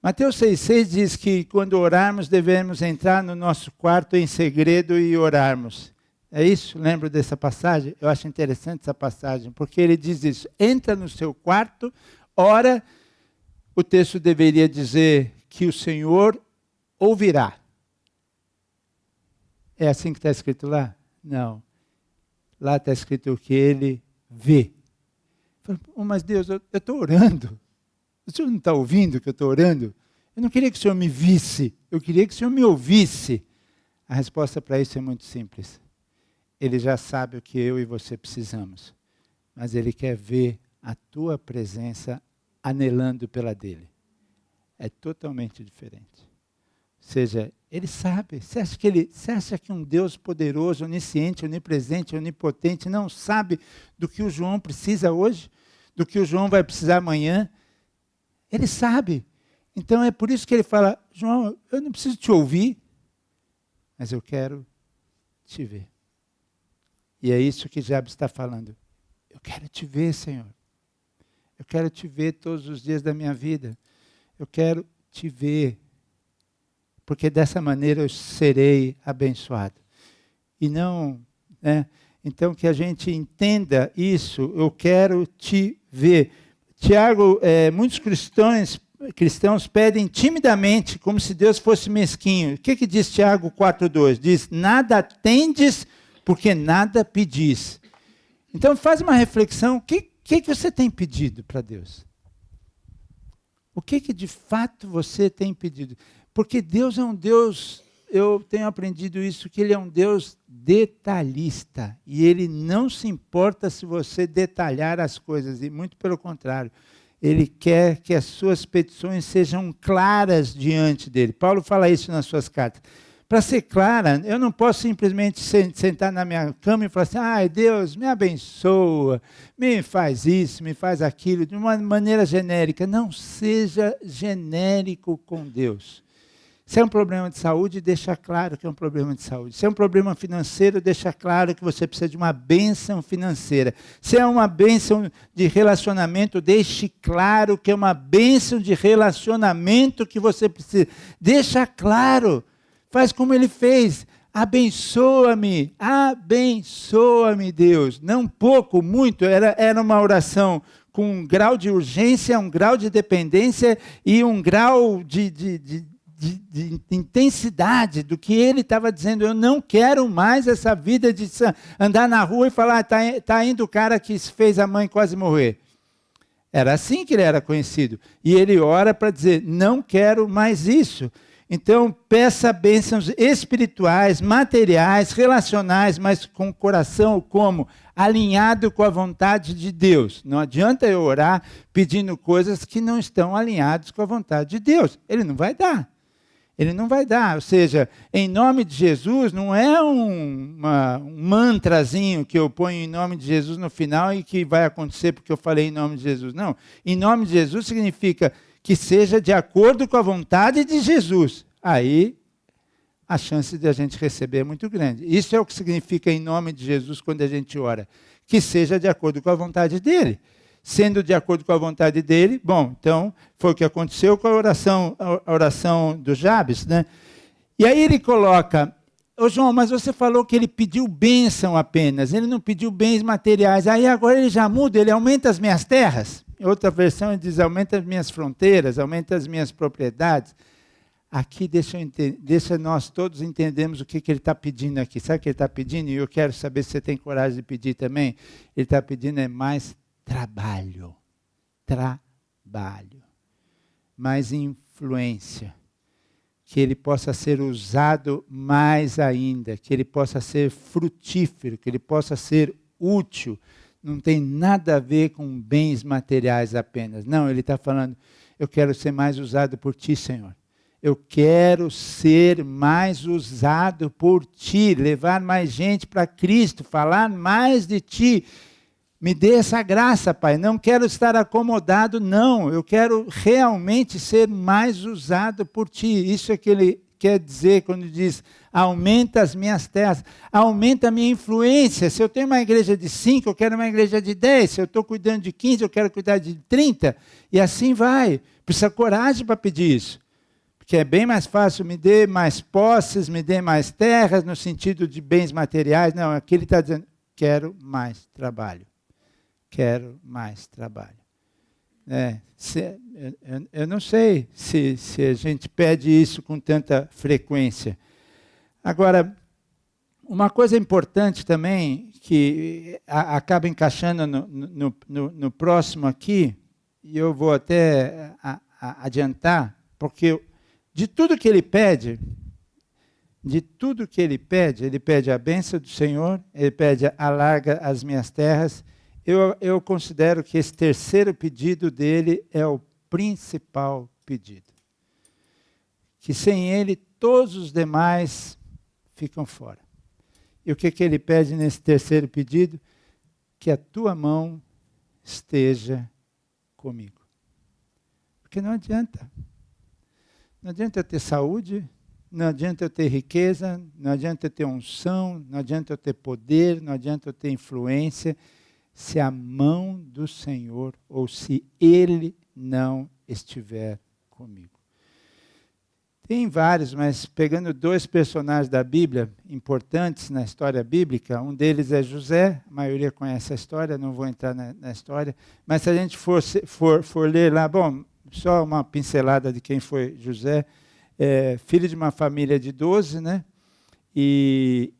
Mateus 6,6 diz que quando orarmos devemos entrar no nosso quarto em segredo e orarmos. É isso? Lembro dessa passagem? Eu acho interessante essa passagem, porque ele diz isso. Entra no seu quarto, ora, o texto deveria dizer que o Senhor ouvirá. É assim que está escrito lá? Não. Lá está escrito que ele vê. Mas Deus, eu estou orando. O Senhor não está ouvindo que eu estou orando? Eu não queria que o Senhor me visse, eu queria que o Senhor me ouvisse. A resposta para isso é muito simples. Ele já sabe o que eu e você precisamos, mas Ele quer ver a tua presença anelando pela dele. É totalmente diferente. Ou seja, Ele sabe. Você acha que um Deus poderoso, onisciente, onipresente, onipotente não sabe do que o João precisa hoje? Do que o João vai precisar amanhã? Ele sabe. Então é por isso que ele fala, João, eu não preciso te ouvir, mas eu quero te ver. E é isso que Jabes está falando. Eu quero te ver, Senhor. Eu quero te ver todos os dias da minha vida. Eu quero te ver. Porque dessa maneira eu serei abençoado. E não, né? Então que a gente entenda isso. Eu quero te ver. Tiago, muitos cristãos pedem timidamente, como se Deus fosse mesquinho. O que diz Tiago 4,2? Diz, nada tendes porque nada pedis. Então faz uma reflexão, o que você tem pedido para Deus? O que de fato você tem pedido? Porque Deus é um Deus, eu tenho aprendido isso, que Ele é um Deus detalhista. E Ele não se importa se você detalhar as coisas, e muito pelo contrário. Ele quer que as suas petições sejam claras diante dEle. Paulo fala isso nas suas cartas. Para ser clara, eu não posso simplesmente sentar na minha cama e falar assim, ai Deus, me abençoa, me faz isso, me faz aquilo, de uma maneira genérica. Não seja genérico com Deus. Se é um problema de saúde, deixa claro que é um problema de saúde. Se é um problema financeiro, deixa claro que você precisa de uma bênção financeira. Se é uma bênção de relacionamento, deixe claro que é uma bênção de relacionamento que você precisa. Deixa claro. Faz como ele fez, abençoa-me, Deus. Não pouco, muito, era uma oração com um grau de urgência, um grau de dependência e um grau de intensidade do que ele estava dizendo. Eu não quero mais essa vida de andar na rua e falar, tá indo o cara que fez a mãe quase morrer. Era assim que ele era conhecido. E ele ora para dizer, não quero mais isso. Então, peça bênçãos espirituais, materiais, relacionais, mas com o coração como? Alinhado com a vontade de Deus. Não adianta eu orar pedindo coisas que não estão alinhadas com a vontade de Deus. Ele não vai dar. Ele não vai dar. Ou seja, em nome de Jesus, não é um mantrazinho que eu ponho em nome de Jesus no final e que vai acontecer porque eu falei em nome de Jesus. Não. Em nome de Jesus significa que seja de acordo com a vontade de Jesus. Aí, a chance de a gente receber é muito grande. Isso é o que significa em nome de Jesus quando a gente ora. Que seja de acordo com a vontade dele. Sendo de acordo com a vontade dele, bom, então, foi o que aconteceu com a oração do Jabes, né? E aí ele coloca, ô João, mas você falou que ele pediu bênção apenas, ele não pediu bens materiais. Aí agora ele já muda, ele aumenta as minhas terras. Em outra versão ele diz, aumenta as minhas fronteiras, aumenta as minhas propriedades. Aqui deixa nós todos entendermos o que ele está pedindo aqui. Sabe o que ele está pedindo? E eu quero saber se você tem coragem de pedir também. Ele está pedindo mais trabalho. Trabalho. Mais influência. Que ele possa ser usado mais ainda. Que ele possa ser frutífero. Que ele possa ser útil. Não tem nada a ver com bens materiais apenas. Não, ele está falando, eu quero ser mais usado por ti, Senhor. Eu quero ser mais usado por ti, levar mais gente para Cristo, falar mais de ti. Me dê essa graça, Pai. Não quero estar acomodado, não. Eu quero realmente ser mais usado por ti. Isso é que ele quer dizer quando diz, aumenta as minhas terras, aumenta a minha influência. Se eu tenho uma igreja de 5, eu quero uma igreja de 10. Se eu estou cuidando de 15, eu quero cuidar de 30. E assim vai. Precisa coragem para pedir isso. Porque é bem mais fácil, me dê mais posses, me dê mais terras, no sentido de bens materiais. Não, aqui ele está dizendo, quero mais trabalho. Quero mais trabalho. Eu não sei se a gente pede isso com tanta frequência. Agora, uma coisa importante também, que acaba encaixando no próximo aqui, e eu vou até adiantar, porque de tudo que ele pede, ele pede a bênção do Senhor, ele pede alarga as minhas terras. Eu considero que esse terceiro pedido dele é o principal pedido. Que sem ele, todos os demais ficam fora. E o que ele pede nesse terceiro pedido? Que a tua mão esteja comigo. Porque não adianta. Não adianta eu ter saúde, não adianta eu ter riqueza, não adianta eu ter unção, não adianta eu ter poder, não adianta eu ter influência, se a mão do Senhor, ou se Ele não estiver comigo. Tem vários, mas pegando 2 personagens da Bíblia, importantes na história bíblica, um deles é José, a maioria conhece a história, não vou entrar na história, mas se a gente for ler lá, bom, só uma pincelada de quem foi José, filho de uma família de 12, né? e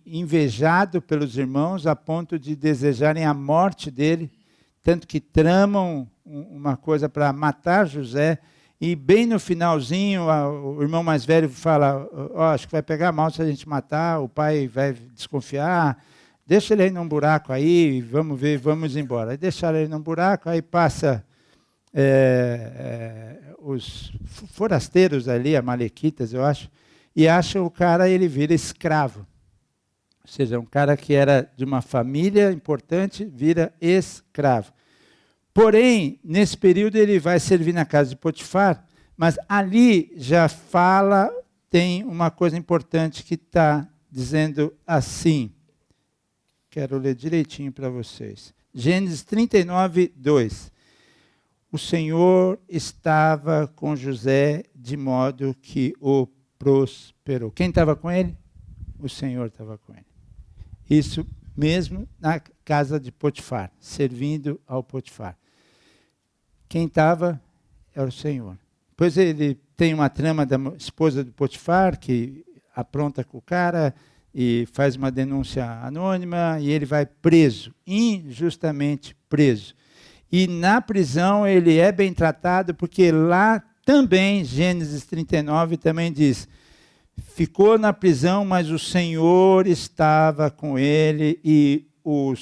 invejado pelos irmãos a ponto de desejarem a morte dele, tanto que tramam uma coisa para matar José, e bem no finalzinho o irmão mais velho fala, acho que vai pegar mal se a gente matar, o pai vai desconfiar, deixa ele aí num buraco aí, vamos ver, vamos embora. Aí deixaram ele num buraco, aí passa os forasteiros ali, amalequitas, eu acho, e acham o cara, ele vira escravo. Ou seja, um cara que era de uma família importante, vira escravo. Porém, nesse período ele vai servir na casa de Potifar, mas ali já fala, tem uma coisa importante que está dizendo assim. Quero ler direitinho para vocês. Gênesis 39, 2. O Senhor estava com José de modo que o prosperou. Quem estava com ele? O Senhor estava com ele. Isso mesmo na casa de Potifar, servindo ao Potifar. Quem estava era o Senhor. Depois ele tem uma trama da esposa do Potifar, que apronta com o cara e faz uma denúncia anônima, e ele vai preso, injustamente preso. E na prisão ele é bem tratado, porque lá também, Gênesis 39 também diz, ficou na prisão, mas o Senhor estava com ele, e o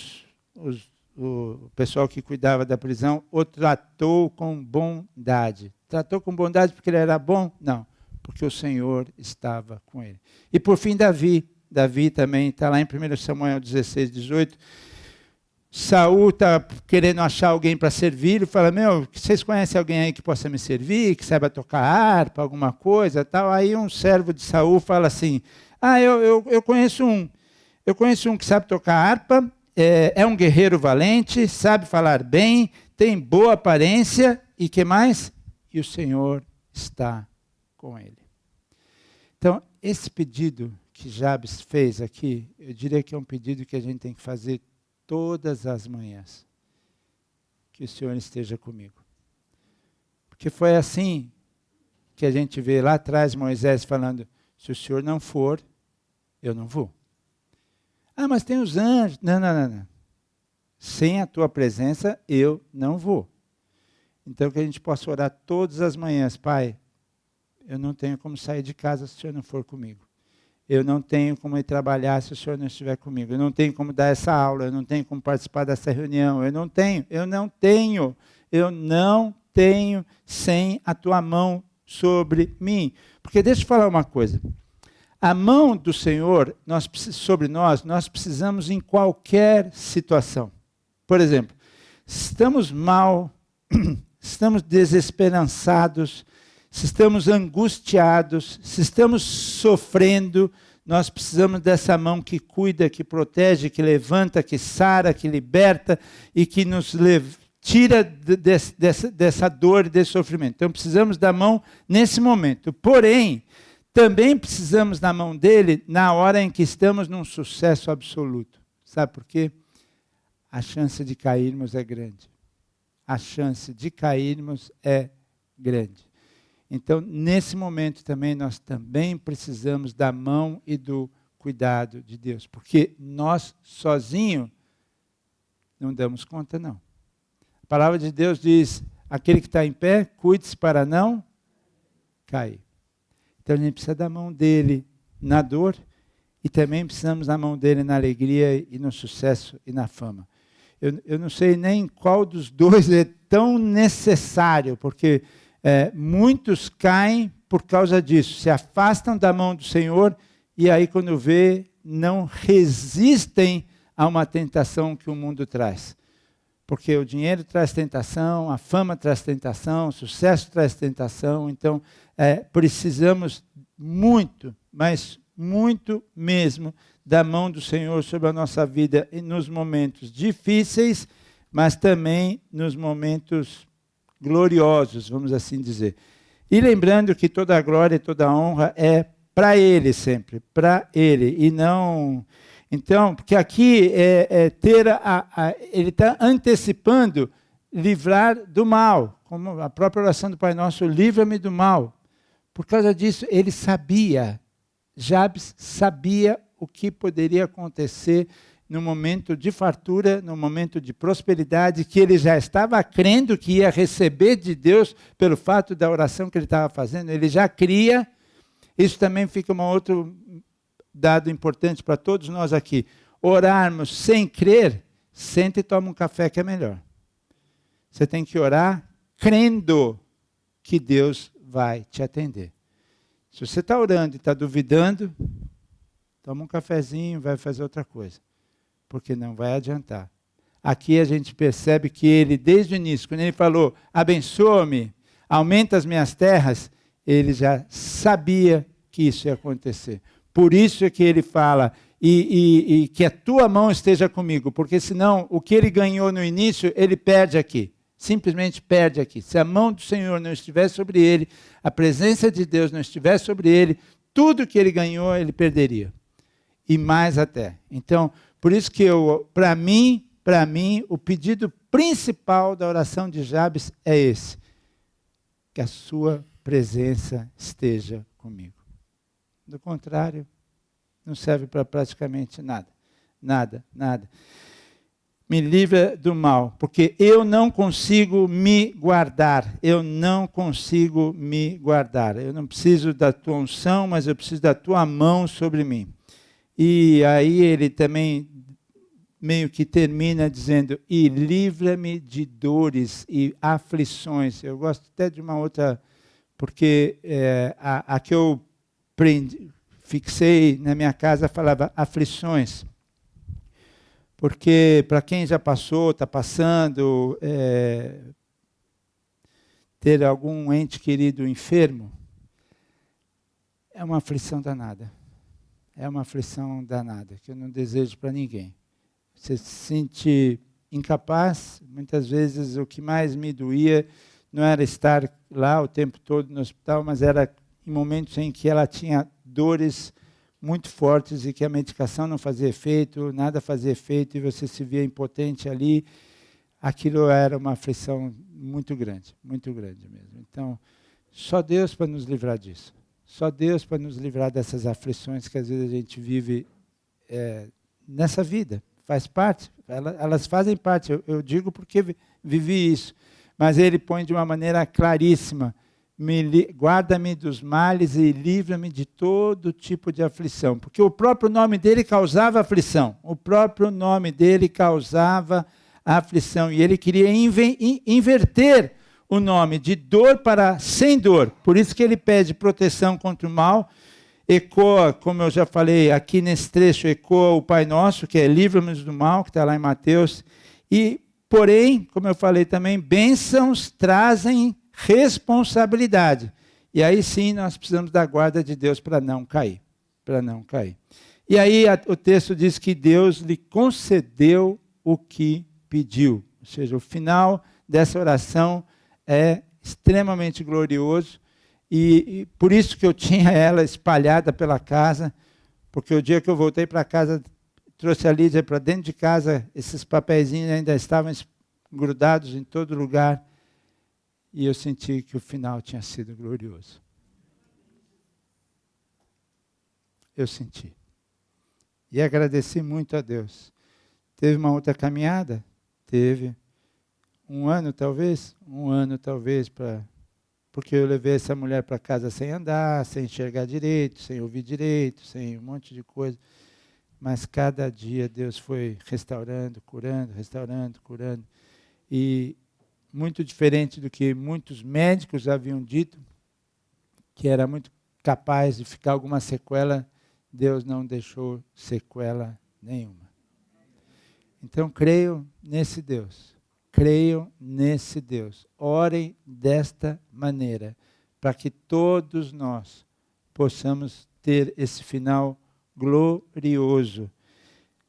pessoal que cuidava da prisão o tratou com bondade. Tratou com bondade porque ele era bom? Não, porque o Senhor estava com ele. E por fim, Davi também está lá em 1 Samuel 16, 18. Saul está querendo achar alguém para servir, ele fala, vocês conhecem alguém aí que possa me servir, que saiba tocar harpa, alguma coisa, tal. Aí um servo de Saul fala assim, eu conheço um que sabe tocar harpa, é um guerreiro valente, sabe falar bem, tem boa aparência, e que mais? E o Senhor está com ele. Então, esse pedido que Jabes fez aqui, eu diria que é um pedido que a gente tem que fazer todas as manhãs. Que o Senhor esteja comigo. Porque foi assim que a gente vê lá atrás Moisés falando, se o Senhor não for, eu não vou. Mas tem os anjos. Não. Sem a tua presença, eu não vou. Então, que a gente possa orar todas as manhãs, Pai, eu não tenho como sair de casa se o Senhor não for comigo. Eu não tenho como ir trabalhar se o Senhor não estiver comigo. Eu não tenho como dar essa aula, eu não tenho como participar dessa reunião. Eu não tenho sem a tua mão sobre mim. Porque deixa eu falar uma coisa. A mão do Senhor sobre nós precisamos em qualquer situação. Por exemplo, estamos mal, estamos desesperançados, se estamos angustiados, se estamos sofrendo, nós precisamos dessa mão que cuida, que protege, que levanta, que sara, que liberta e que nos tira dessa dor, desse sofrimento. Então precisamos da mão nesse momento. Porém, também precisamos da mão dele na hora em que estamos num sucesso absoluto. Sabe por quê? A chance de cairmos é grande. A chance de cairmos é grande. Então, nesse momento também, nós também precisamos da mão e do cuidado de Deus. Porque nós, sozinhos, não damos conta, não. A palavra de Deus diz, aquele que está em pé, cuide-se para não cair. Então, a gente precisa da mão dele na dor e também precisamos da mão dele na alegria e no sucesso e na fama. Eu não sei nem qual dos dois é tão necessário, porque muitos caem por causa disso, se afastam da mão do Senhor e aí quando vê, não resistem a uma tentação que o mundo traz. Porque o dinheiro traz tentação, a fama traz tentação, o sucesso traz tentação, então precisamos muito, mas muito mesmo, da mão do Senhor sobre a nossa vida nos momentos difíceis, mas também nos momentos gloriosos, vamos assim dizer. E lembrando que toda a glória e toda a honra é para Ele sempre, para Ele, e não... Então, porque aqui ele está antecipando livrar do mal, como a própria oração do Pai Nosso, livra-me do mal. Por causa disso, ele sabia, Jabes sabia o que poderia acontecer no momento de fartura, no momento de prosperidade, que ele já estava crendo que ia receber de Deus pelo fato da oração que ele estava fazendo. Ele já cria. Isso também fica um outro dado importante para todos nós aqui. Orarmos sem crer, senta e toma um café que é melhor. Você tem que orar crendo que Deus vai te atender. Se você está orando e está duvidando, toma um cafezinho, vai fazer outra coisa. Porque não vai adiantar. Aqui a gente percebe que ele, desde o início, quando ele falou, abençoa-me, aumenta as minhas terras, ele já sabia que isso ia acontecer. Por isso é que ele fala, e que a tua mão esteja comigo, porque senão o que ele ganhou no início, ele perde aqui. Simplesmente perde aqui. Se a mão do Senhor não estiver sobre ele, a presença de Deus não estiver sobre ele, tudo que ele ganhou, ele perderia. E mais até. Então, por isso que para mim, o pedido principal da oração de Jabes é esse. Que a sua presença esteja comigo. Do contrário, não serve para praticamente nada. Nada, nada. Me livra do mal, porque eu não consigo me guardar. Eu não consigo me guardar. Eu não preciso da tua unção, mas eu preciso da tua mão sobre mim. E aí ele também meio que termina dizendo, e livra-me de dores e aflições. Eu gosto até de uma outra, porque a que eu fixei na minha casa falava aflições. Porque para quem já passou, está passando, ter algum ente querido enfermo, é uma aflição danada. É uma aflição danada, que eu não desejo para ninguém. Você se sente incapaz, muitas vezes o que mais me doía não era estar lá o tempo todo no hospital, mas era em momentos em que ela tinha dores muito fortes e que a medicação não fazia efeito, nada fazia efeito e você se via impotente ali. Aquilo era uma aflição muito grande mesmo. Então, só Deus para nos livrar disso. Só Deus para nos livrar dessas aflições que às vezes a gente vive nessa vida. Faz parte, elas fazem parte, eu digo porque vivi isso. Mas ele põe de uma maneira claríssima, guarda-me dos males e livra-me de todo tipo de aflição. Porque o próprio nome dele causava aflição. O próprio nome dele causava aflição. E ele queria inverter o nome de dor para sem dor. Por isso que ele pede proteção contra o mal. Ecoa, como eu já falei aqui nesse trecho, ecoa o Pai Nosso, que é livra-nos do mal, que está lá em Mateus. E, porém, como eu falei também, bênçãos trazem responsabilidade. E aí sim nós precisamos da guarda de Deus para não cair. E aí o texto diz que Deus lhe concedeu o que pediu. Ou seja, o final dessa oração é extremamente glorioso. E por isso que eu tinha ela espalhada pela casa, porque o dia que eu voltei para casa, trouxe a Lídia para dentro de casa, esses papeizinhos ainda estavam grudados em todo lugar. E eu senti que o final tinha sido glorioso. Eu senti. E agradeci muito a Deus. Teve uma outra caminhada? Teve. Um ano talvez, porque eu levei essa mulher para casa sem andar, sem enxergar direito, sem ouvir direito, sem um monte de coisa. Mas cada dia Deus foi restaurando, curando. E muito diferente do que muitos médicos haviam dito, que era muito capaz de ficar alguma sequela, Deus não deixou sequela nenhuma. Então, creiam nesse Deus. Orem desta maneira, para que todos nós possamos ter esse final glorioso.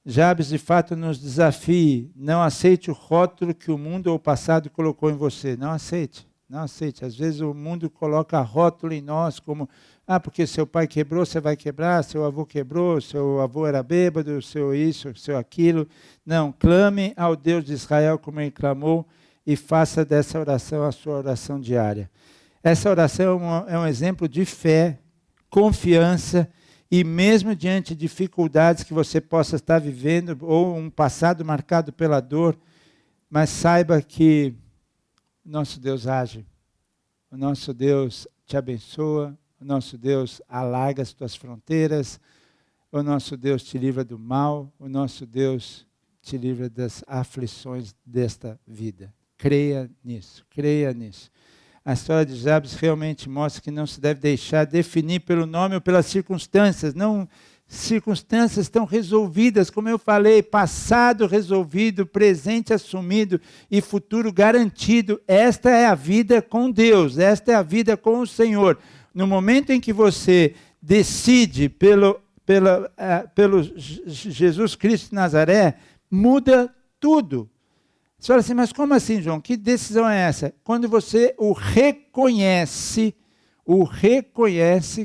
Jabes, de fato, nos desafie. Não aceite o rótulo que o mundo ou o passado colocou em você. Não aceite. Às vezes o mundo coloca rótulo em nós como, porque seu pai quebrou, você vai quebrar, seu avô quebrou, seu avô era bêbado, seu isso, seu aquilo. Não, clame ao Deus de Israel como ele clamou e faça dessa oração a sua oração diária. Essa oração é um exemplo de fé, confiança E mesmo diante de dificuldades que você possa estar vivendo, ou um passado marcado pela dor, mas saiba que o nosso Deus age, o nosso Deus te abençoa, o nosso Deus alarga as tuas fronteiras, o nosso Deus te livra do mal, o nosso Deus te livra das aflições desta vida. Creia nisso, creia nisso. A história de Jabes realmente mostra que não se deve deixar definir pelo nome ou pelas circunstâncias. Não, circunstâncias estão resolvidas, como eu falei, passado resolvido, presente assumido e futuro garantido. Esta é a vida com Deus, esta é a vida com o Senhor. No momento em que você decide pelo Jesus Cristo de Nazaré, muda tudo. Você fala assim, mas como assim, João? Que decisão é essa? Quando você o reconhece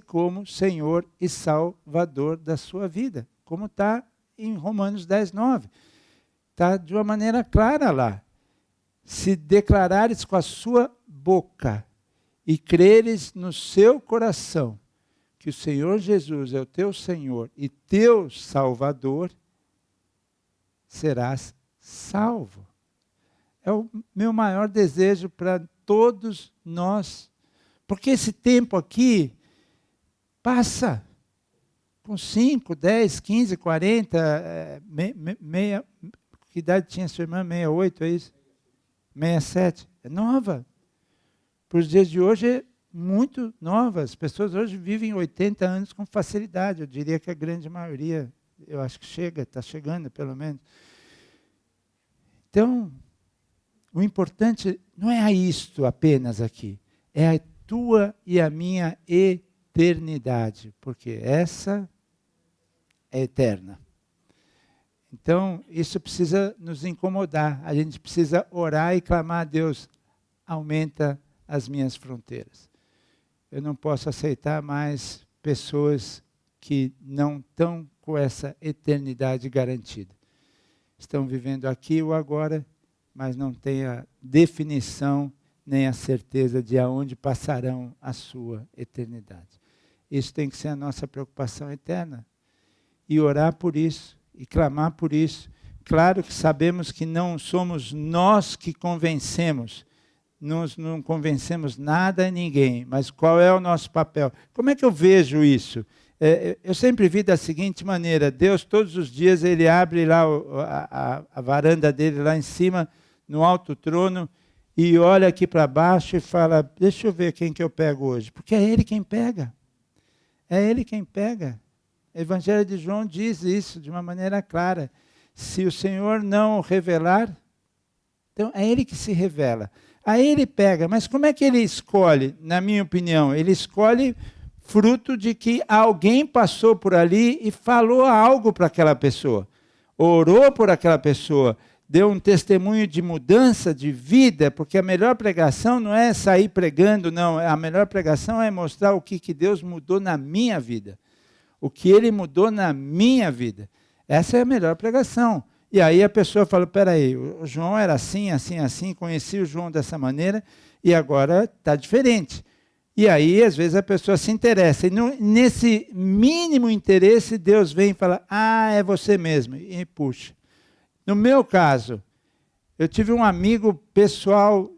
como Senhor e Salvador da sua vida, como está em Romanos 10:9. Está de uma maneira clara lá. Se declarares com a sua boca e creres no seu coração que o Senhor Jesus é o teu Senhor e teu Salvador, serás salvo. É o meu maior desejo para todos nós. Porque esse tempo aqui passa com 5, 10, 15, 40, meia... Que idade tinha sua irmã? 68, é isso? 67. É nova. Para os dias de hoje é muito nova. As pessoas hoje vivem 80 anos com facilidade. Eu diria que a grande maioria, eu acho que está chegando pelo menos. Então, o importante não é isto apenas aqui, é a tua e a minha eternidade, porque essa é eterna. Então, isso precisa nos incomodar, a gente precisa orar e clamar a Deus, aumenta as minhas fronteiras. Eu não posso aceitar mais pessoas que não estão com essa eternidade garantida. Estão vivendo aqui ou agora, mas não têm a definição nem a certeza de aonde passarão a sua eternidade. Isso tem que ser a nossa preocupação eterna. E orar por isso, e clamar por isso. Claro que sabemos que não somos nós que convencemos, nós não convencemos nada a ninguém, mas qual é o nosso papel? Como é que eu vejo isso? Eu sempre vi da seguinte maneira, Deus todos os dias ele abre lá a varanda dele lá em cima, no alto trono, e olha aqui para baixo e fala, deixa eu ver quem que eu pego hoje, porque é Ele quem pega. É Ele quem pega. O Evangelho de João diz isso de uma maneira clara. Se o Senhor não revelar, então é Ele que se revela. Aí Ele pega, mas como é que Ele escolhe? Na minha opinião, Ele escolhe fruto de que alguém passou por ali e falou algo para aquela pessoa, orou por aquela pessoa, deu um testemunho de mudança de vida, porque a melhor pregação não é sair pregando, não. A melhor pregação é mostrar o que Deus mudou na minha vida. O que Ele mudou na minha vida. Essa é a melhor pregação. E aí a pessoa fala, peraí, o João era assim, assim, assim, conheci o João dessa maneira, e agora está diferente. E aí, às vezes, a pessoa se interessa. E nesse mínimo interesse, Deus vem e fala, é você mesmo, e puxa. No meu caso, eu tive um amigo pessoal,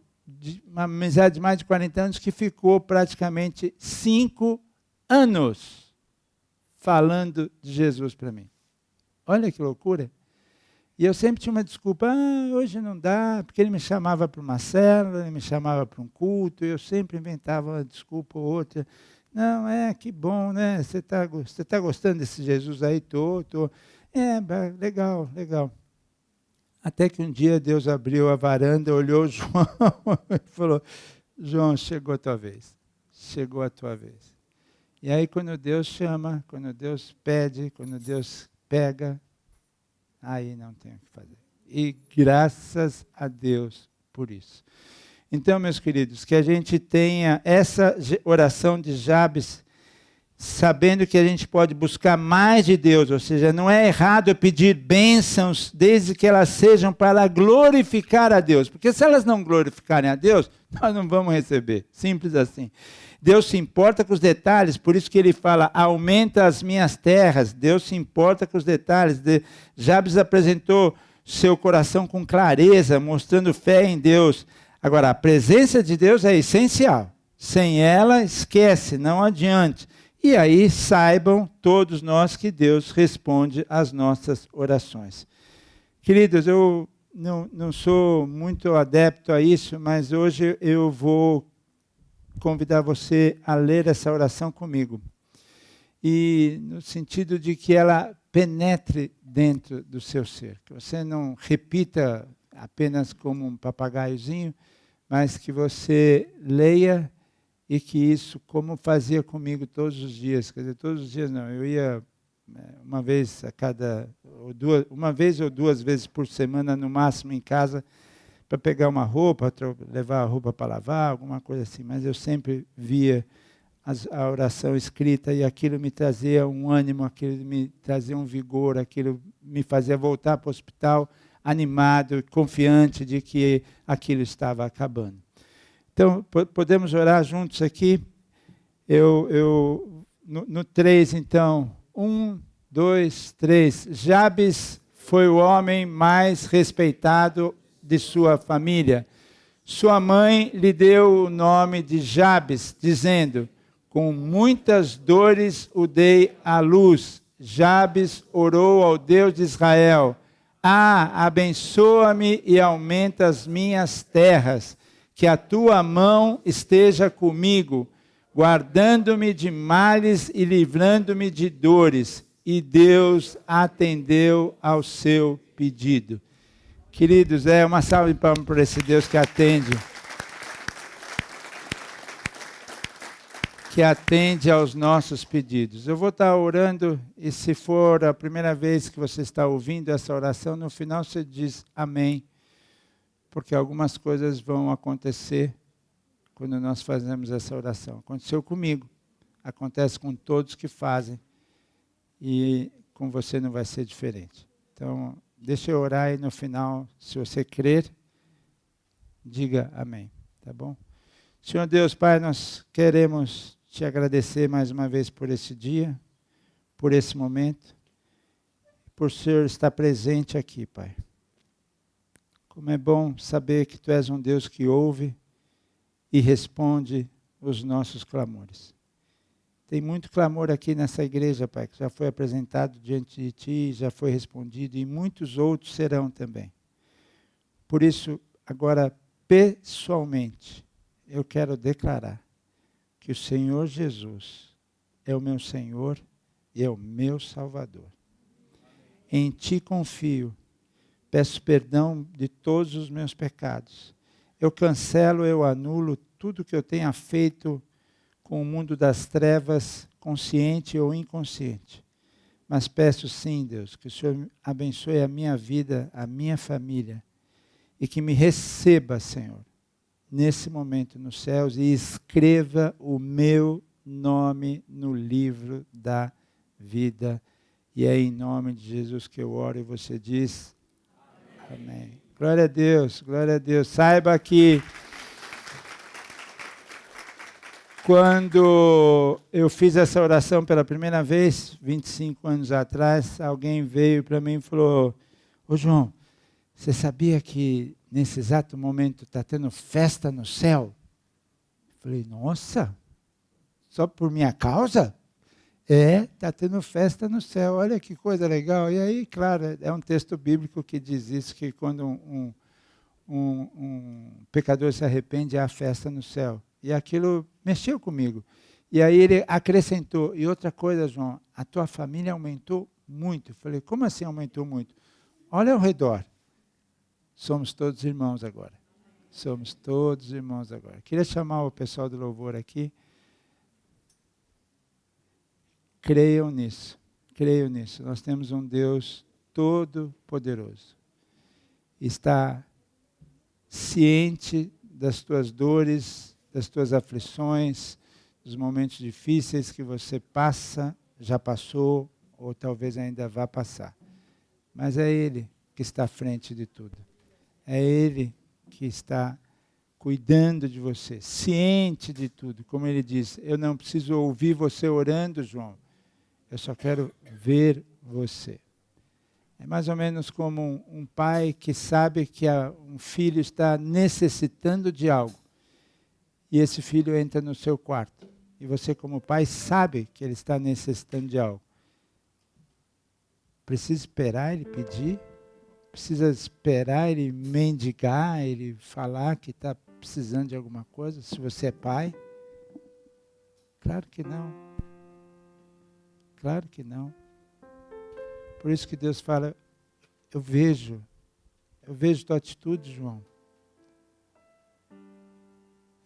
uma amizade de mais de 40 anos, que ficou praticamente 5 anos falando de Jesus para mim. Olha que loucura. E eu sempre tinha uma desculpa, hoje não dá, porque ele me chamava para uma célula, ele me chamava para um culto, e eu sempre inventava uma desculpa ou outra. Não, que bom, né? Você tá gostando desse Jesus aí? Tô. Legal. Até que um dia Deus abriu a varanda, olhou o João e falou, João, chegou a tua vez. Chegou a tua vez. E aí quando Deus chama, quando Deus pede, quando Deus pega, aí não tem o que fazer. E graças a Deus por isso. Então, meus queridos, que a gente tenha essa oração de Jabes, sabendo que a gente pode buscar mais de Deus, ou seja, não é errado eu pedir bênçãos, desde que elas sejam para glorificar a Deus, porque se elas não glorificarem a Deus, nós não vamos receber, simples assim. Deus se importa com os detalhes, por isso que ele fala, aumenta as minhas terras. Deus se importa com os detalhes. Jabes apresentou seu coração com clareza, mostrando fé em Deus. Agora, a presença de Deus é essencial. Sem ela, esquece, não adiante. E aí, saibam todos nós que Deus responde às nossas orações. Queridos, eu não sou muito adepto a isso, mas hoje eu vou convidar você a ler essa oração comigo. E no sentido de que ela penetre dentro do seu ser. Que você não repita apenas como um papagaiozinho, mas que você leia e que isso, como fazia comigo todos os dias, quer dizer, todos os dias não, eu ia uma vez ou duas vezes por semana no máximo em casa, para pegar uma roupa, levar a roupa para lavar, alguma coisa assim. Mas eu sempre via a oração escrita e aquilo me trazia um ânimo, aquilo me trazia um vigor, aquilo me fazia voltar para o hospital animado, confiante de que aquilo estava acabando. Então, podemos orar juntos aqui? No 3, então, 1, 2, 3. Jabes foi o homem mais respeitado de sua família. Sua mãe lhe deu o nome de Jabes, dizendo, com muitas dores o dei à luz. Jabes orou ao Deus de Israel, abençoa-me e aumenta as minhas terras, que a tua mão esteja comigo, guardando-me de males e livrando-me de dores. E Deus atendeu ao seu pedido. Queridos, uma salva de palmas por esse Deus que atende aos nossos pedidos. Eu vou estar orando e se for a primeira vez que você está ouvindo essa oração, no final você diz amém, porque algumas coisas vão acontecer quando nós fazemos essa oração. Aconteceu comigo, acontece com todos que fazem e com você não vai ser diferente. Então, deixa eu orar e no final, se você crer, diga amém, tá bom? Senhor Deus, Pai, nós queremos te agradecer mais uma vez por esse dia, por esse momento, por o Senhor estar presente aqui, Pai. Como é bom saber que Tu és um Deus que ouve e responde os nossos clamores. Tem muito clamor aqui nessa igreja, Pai, que já foi apresentado diante de Ti, já foi respondido, e muitos outros serão também. Por isso, agora, pessoalmente, eu quero declarar que o Senhor Jesus é o meu Senhor e é o meu Salvador. Em Ti confio, peço perdão de todos os meus pecados. Eu cancelo, eu anulo tudo que eu tenha feito com o mundo das trevas, consciente ou inconsciente. Mas peço sim, Deus, que o Senhor abençoe a minha vida, a minha família, e que me receba, Senhor, nesse momento nos céus, e escreva o meu nome no livro da vida. E é em nome de Jesus que eu oro e você diz, amém. Glória a Deus, glória a Deus. Saiba que quando eu fiz essa oração pela primeira vez, 25 anos atrás, alguém veio para mim e falou, ô João, você sabia que nesse exato momento está tendo festa no céu? Eu falei, nossa, só por minha causa? Está tendo festa no céu, olha que coisa legal. E aí, claro, é um texto bíblico que diz isso, que quando um pecador se arrepende, há festa no céu. E aquilo mexeu comigo. E aí ele acrescentou, e outra coisa, João, a tua família aumentou muito. Eu falei, como assim aumentou muito? Olha ao redor. Somos todos irmãos agora. Somos todos irmãos agora. Queria chamar o pessoal do louvor aqui. Creiam nisso. Creiam nisso. Nós temos um Deus todo-poderoso. Está ciente das tuas dores, das tuas aflições, dos momentos difíceis que você passa, já passou, ou talvez ainda vá passar. Mas é Ele que está à frente de tudo. É Ele que está cuidando de você, ciente de tudo. Como Ele diz, eu não preciso ouvir você orando, João. Eu só quero ver você. É mais ou menos como um pai que sabe que um filho está necessitando de algo. E esse filho entra no seu quarto. E você, como pai, sabe que ele está necessitando de algo. Precisa esperar ele pedir? Precisa esperar ele mendigar, ele falar que está precisando de alguma coisa? Se você é pai? Claro que não. Claro que não. Por isso que Deus fala, eu vejo tua atitude, João.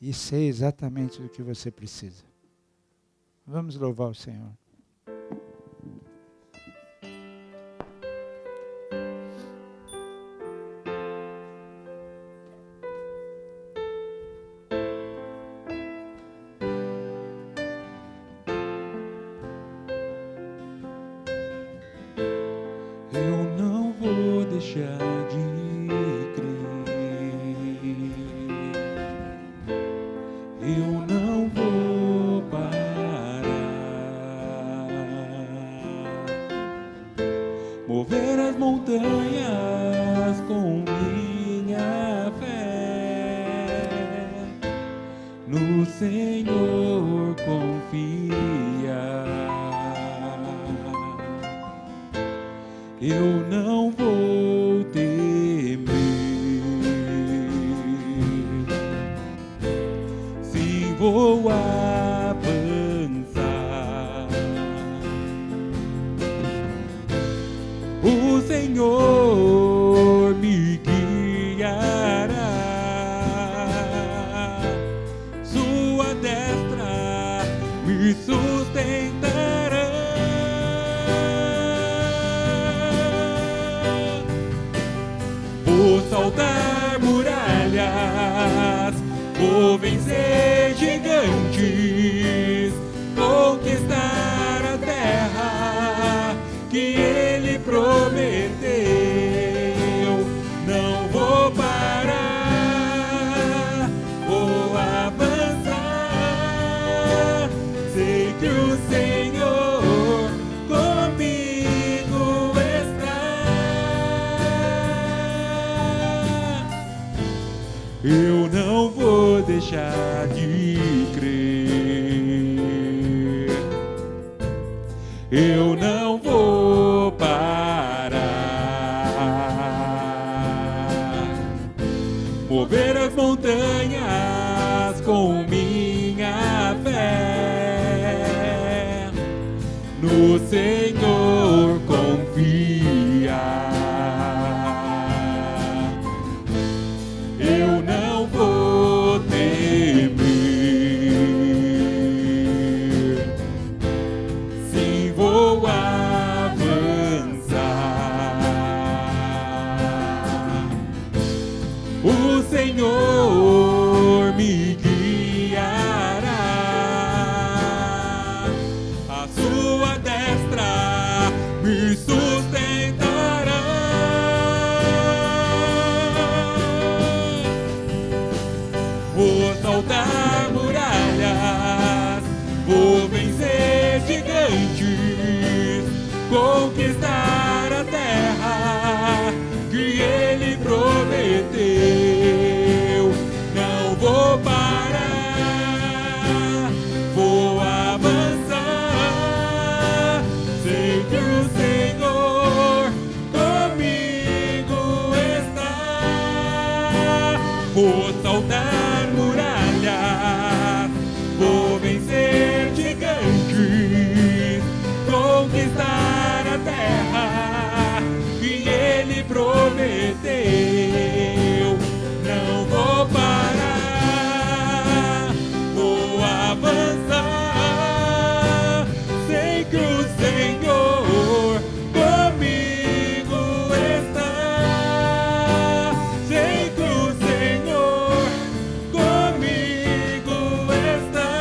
E sei exatamente do que você precisa. Vamos louvar o Senhor. Deixar de crer, eu não vou parar, mover as montanhas com minha fé, no Senhor confiar, eu não vou vou avançar, o Senhor me guiará, sua destra me sustentará, vou saltar muralhas, vou vencer gigantes, conquistar a terra que Ele prometeu. Não vou parar, vou avançar. Sei que o Senhor comigo está. Eu não vou deixar de crer, eu não vou parar, mover as montanhas com minha fé, no Senhor confiar. Eu não vou temer, sim vou avançar. O Senhor me guiará, a sua destra me sustentará. Vou saltar muralhas, vou vencer gigantes, conquistar a terra que Ele prometeu. Não vou parar, vou avançar. Sei que o Senhor comigo está. Vou saltar muralhas, vou vencer gigantes, conquistar a terra que Ele prometeu. Não vou parar, vou avançar. Sei que o Senhor comigo está. Sei que o Senhor comigo está.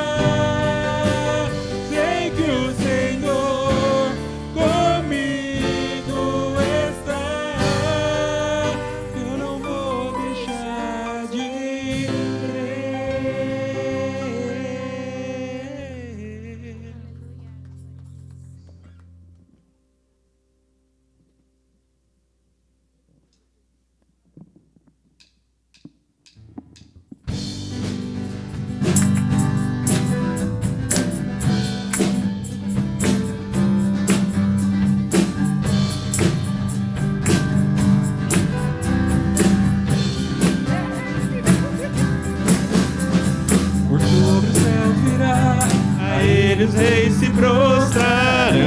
ele os reis se prostrarão.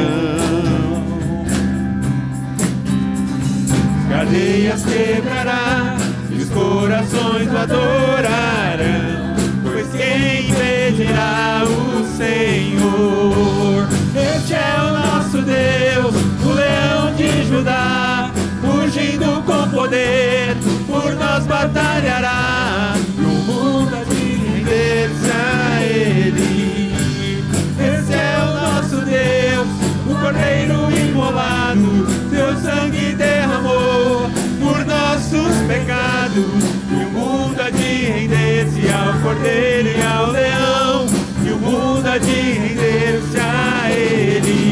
Cadeias quebrará e os corações o adorarão, pois quem impedirá o Senhor? Este é o nosso Deus, o leão de Judá, fugindo com poder, por nós batalhará, e o mundo há de render-se a ele. Esse é o nosso Deus, o Cordeiro imolado, seu sangue derramou por nossos pecados, e o mundo há de render-se ao Cordeiro e ao Leão, e o mundo há de render-se a ele.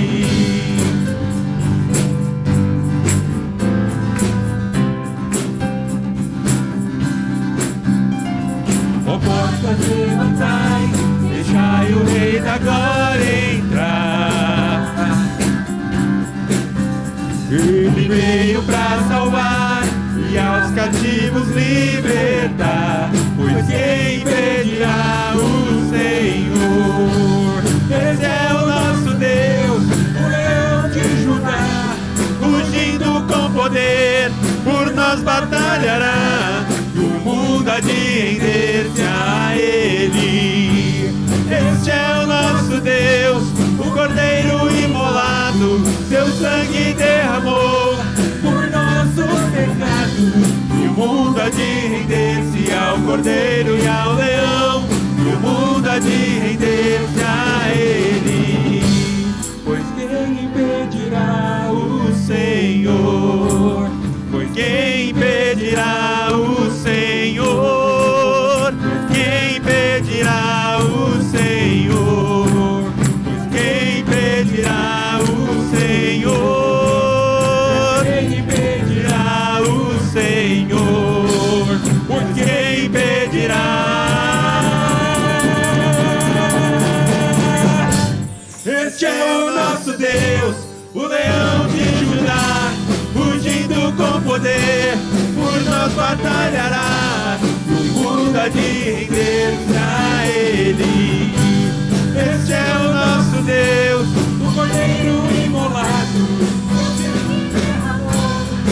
Ó portas, levantai, deixai o Rei da Glória entrar. Ele veio pra salvar e aos cativos libertar, pois quem impedirá o Senhor? Esse é o nosso Deus, o leão de Judá, fugindo com poder, por nós batalhará, e o mundo há de render-se a ele. Este é o nosso Deus, o Cordeiro imolado, seu sangue derramou por nossos pecados, e o mundo há de render-se ao Cordeiro e ao Leão, e o mundo há de render-se a ele. Pois quem impedirá o Senhor? Pois quem impedirá o Senhor? Quem impedirá o Senhor? Pois quem impedirá o Senhor? Quem impedirá o Senhor? Pois quem impedirá? Este é o nosso Deus, o leão de Judá, fugindo com poder, por nós batalhará, e o mundo há de render-se a ele. Este é o nosso Deus, o Cordeiro imolado,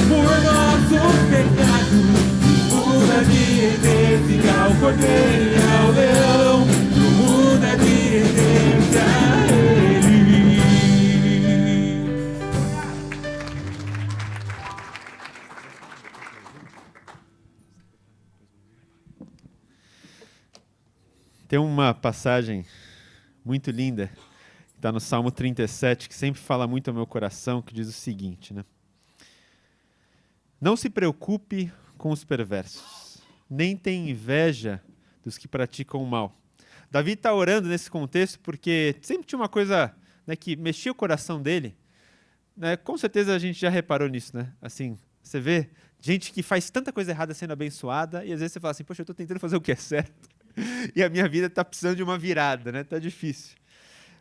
por nossos pecados, o mundo há de render-se ao Cordeiro e ao Leão, e o mundo há de render-se a ele. Tem uma passagem muito linda, que está no Salmo 37, que sempre fala muito ao meu coração, que diz o seguinte, né? Não se preocupe com os perversos, nem tenha inveja dos que praticam o mal. Davi está orando nesse contexto porque sempre tinha uma coisa, né, que mexia o coração dele. Né? Com certeza a gente já reparou nisso, né? Assim, você vê gente que faz tanta coisa errada sendo abençoada e às vezes você fala assim, poxa, eu estou tentando fazer o que é certo. E a minha vida está precisando de uma virada, né? Está difícil.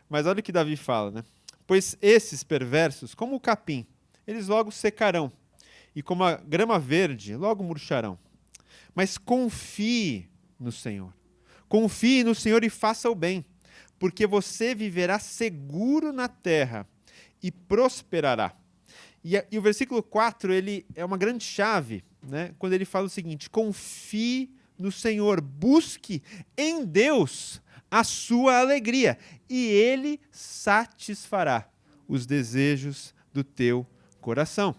Mas olha o que Davi fala, né? Pois esses perversos, como o capim, eles logo secarão, e como a grama verde, logo murcharão. Mas confie no Senhor. Confie no Senhor e faça o bem, porque você viverá seguro na terra e prosperará. E o versículo 4, ele é uma grande chave, né? Quando ele fala o seguinte, confie no Senhor, busque em Deus a sua alegria, e Ele satisfará os desejos do teu coração.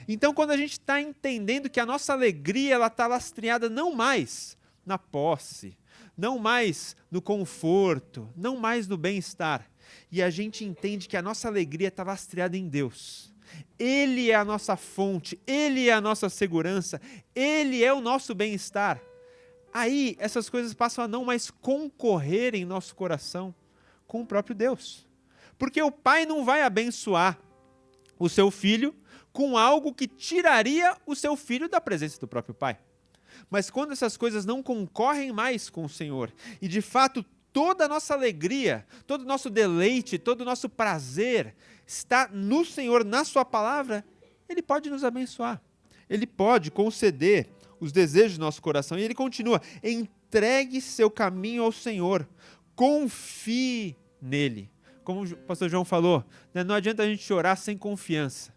Então, quando a gente está entendendo que a nossa alegria ela está lastreada não mais na posse, não mais no conforto, não mais no bem-estar, e a gente entende que a nossa alegria está lastreada em Deus. Ele é a nossa fonte, Ele é a nossa segurança, Ele é o nosso bem-estar. Aí essas coisas passam a não mais concorrer em nosso coração com o próprio Deus. Porque o pai não vai abençoar o seu filho com algo que tiraria o seu filho da presença do próprio pai. Mas quando essas coisas não concorrem mais com o Senhor, e de fato toda a nossa alegria, todo o nosso deleite, todo o nosso prazer está no Senhor, na sua palavra, Ele pode nos abençoar. Ele pode conceder os desejos do nosso coração. E ele continua, entregue seu caminho ao Senhor, confie nele. Como o pastor João falou, né, não adianta a gente orar sem confiança.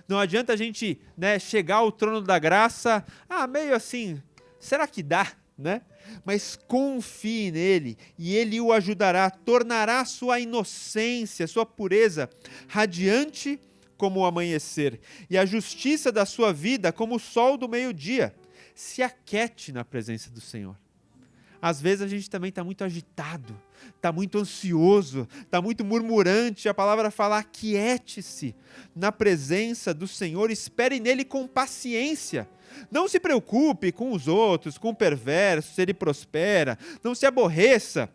Não adianta a gente, né, chegar ao trono da graça, meio assim, será que dá? Né? Mas confie nele e ele o ajudará, tornará sua inocência, sua pureza radiante como o amanhecer e a justiça da sua vida como o sol do meio-dia. Se aquete na presença do Senhor. Às vezes a gente também está muito agitado, está muito ansioso, está muito murmurante. A palavra fala: aquiete-se na presença do Senhor, espere nele com paciência. Não se preocupe com os outros, com o perverso, se ele prospera. Não se aborreça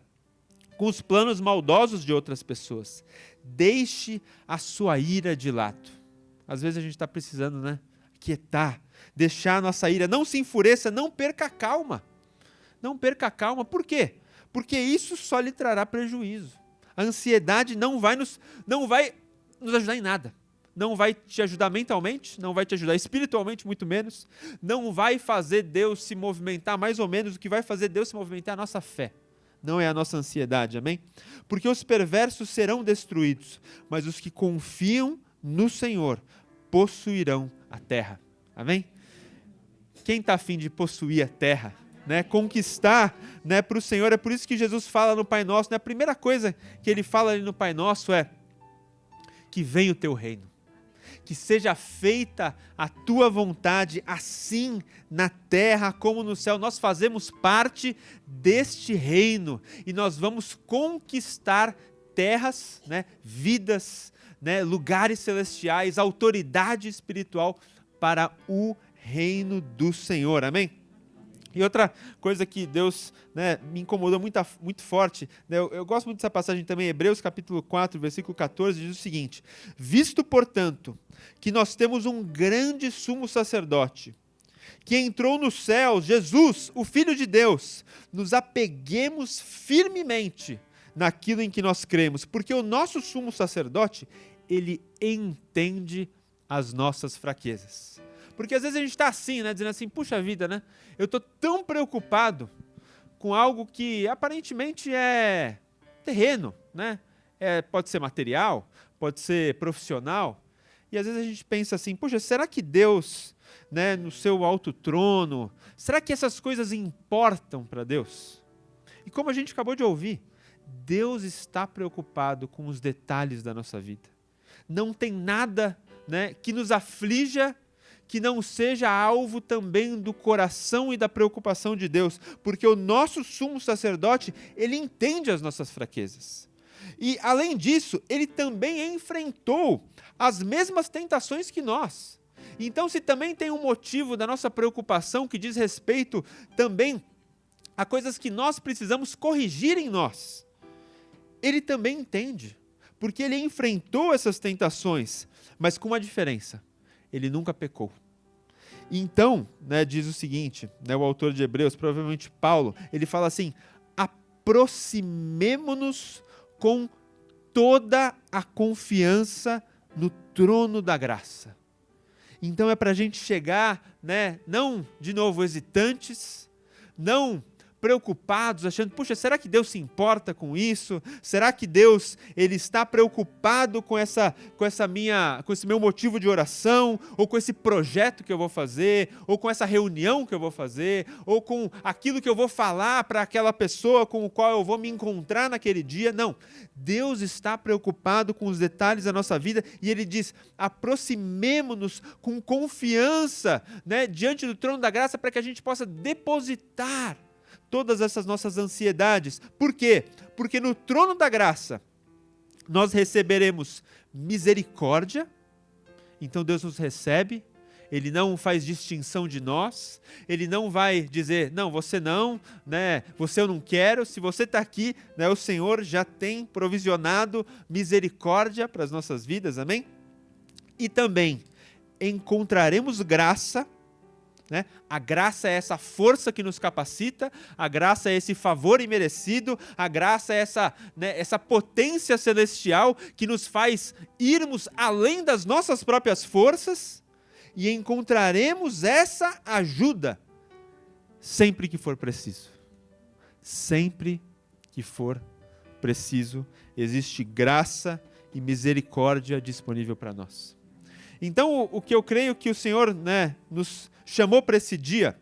com os planos maldosos de outras pessoas. Deixe a sua ira de lado. Às vezes a gente está precisando, né? Quietar, deixar a nossa ira. Não se enfureça, não perca a calma. Não perca a calma. Por quê? Porque isso só lhe trará prejuízo. A ansiedade não vai nos ajudar em nada. Não vai te ajudar mentalmente, não vai te ajudar espiritualmente, muito menos. Não vai fazer Deus se movimentar, mais ou menos. O que vai fazer Deus se movimentar é a nossa fé. Não é a nossa ansiedade, amém? Porque os perversos serão destruídos, mas os que confiam no Senhor possuirão a terra. Amém? Quem está a fim de possuir a terra? Né, conquistar, né, para o Senhor. É por isso que Jesus fala no Pai Nosso, né, a primeira coisa que ele fala ali no Pai Nosso é: que venha o teu reino, que seja feita a tua vontade, assim na terra como no céu. Nós fazemos parte deste reino e nós vamos conquistar terras, né, vidas, né, lugares celestiais, autoridade espiritual para o reino do Senhor. Amém? E outra coisa que Deus, né, me incomodou muito forte, né, eu gosto muito dessa passagem também, Hebreus capítulo 4, versículo 14, diz o seguinte: visto, portanto, que nós temos um grande sumo sacerdote, que entrou no céu, Jesus, o Filho de Deus, nos apeguemos firmemente naquilo em que nós cremos, porque o nosso sumo sacerdote, ele entende as nossas fraquezas. Porque às vezes a gente está assim, né, dizendo assim: puxa vida, né? Eu estou tão preocupado com algo que aparentemente é terreno, né? Pode ser material, pode ser profissional. E às vezes a gente pensa assim: puxa, será que Deus, né, no seu alto trono, será que essas coisas importam para Deus? E como a gente acabou de ouvir, Deus está preocupado com os detalhes da nossa vida. Não tem nada, né, que nos aflija que não seja alvo também do coração e da preocupação de Deus, porque o nosso sumo sacerdote, ele entende as nossas fraquezas. E, além disso, ele também enfrentou as mesmas tentações que nós. Então, se também tem um motivo da nossa preocupação que diz respeito também a coisas que nós precisamos corrigir em nós, ele também entende, porque ele enfrentou essas tentações, mas com uma diferença: ele nunca pecou. Então, né, diz o seguinte, né, o autor de Hebreus, provavelmente Paulo, ele fala assim: aproximemo-nos com toda a confiança no trono da graça. Então é para a gente chegar, né, não, de novo, hesitantes, não preocupados, achando: puxa, será que Deus se importa com isso? Será que Deus, ele está preocupado com esse meu motivo de oração, ou com esse projeto que eu vou fazer, ou com essa reunião que eu vou fazer, ou com aquilo que eu vou falar para aquela pessoa com o qual eu vou me encontrar naquele dia? Não. Deus está preocupado com os detalhes da nossa vida e ele diz: aproximemo-nos com confiança, né, diante do trono da graça, para que a gente possa depositar todas essas nossas ansiedades. Por quê? Porque no trono da graça nós receberemos misericórdia. Então Deus nos recebe, ele não faz distinção de nós, ele não vai dizer: não, você não, né, você eu não quero. Se você está aqui, né, o Senhor já tem provisionado misericórdia para as nossas vidas, amém? E também encontraremos graça. Né? A graça é essa força que nos capacita, a graça é esse favor imerecido, a graça é essa, né, essa potência celestial que nos faz irmos além das nossas próprias forças, e encontraremos essa ajuda sempre que for preciso. Sempre que for preciso, existe graça e misericórdia disponível para nós. Então, o que eu creio que o Senhor, né, nos chamou para esse dia,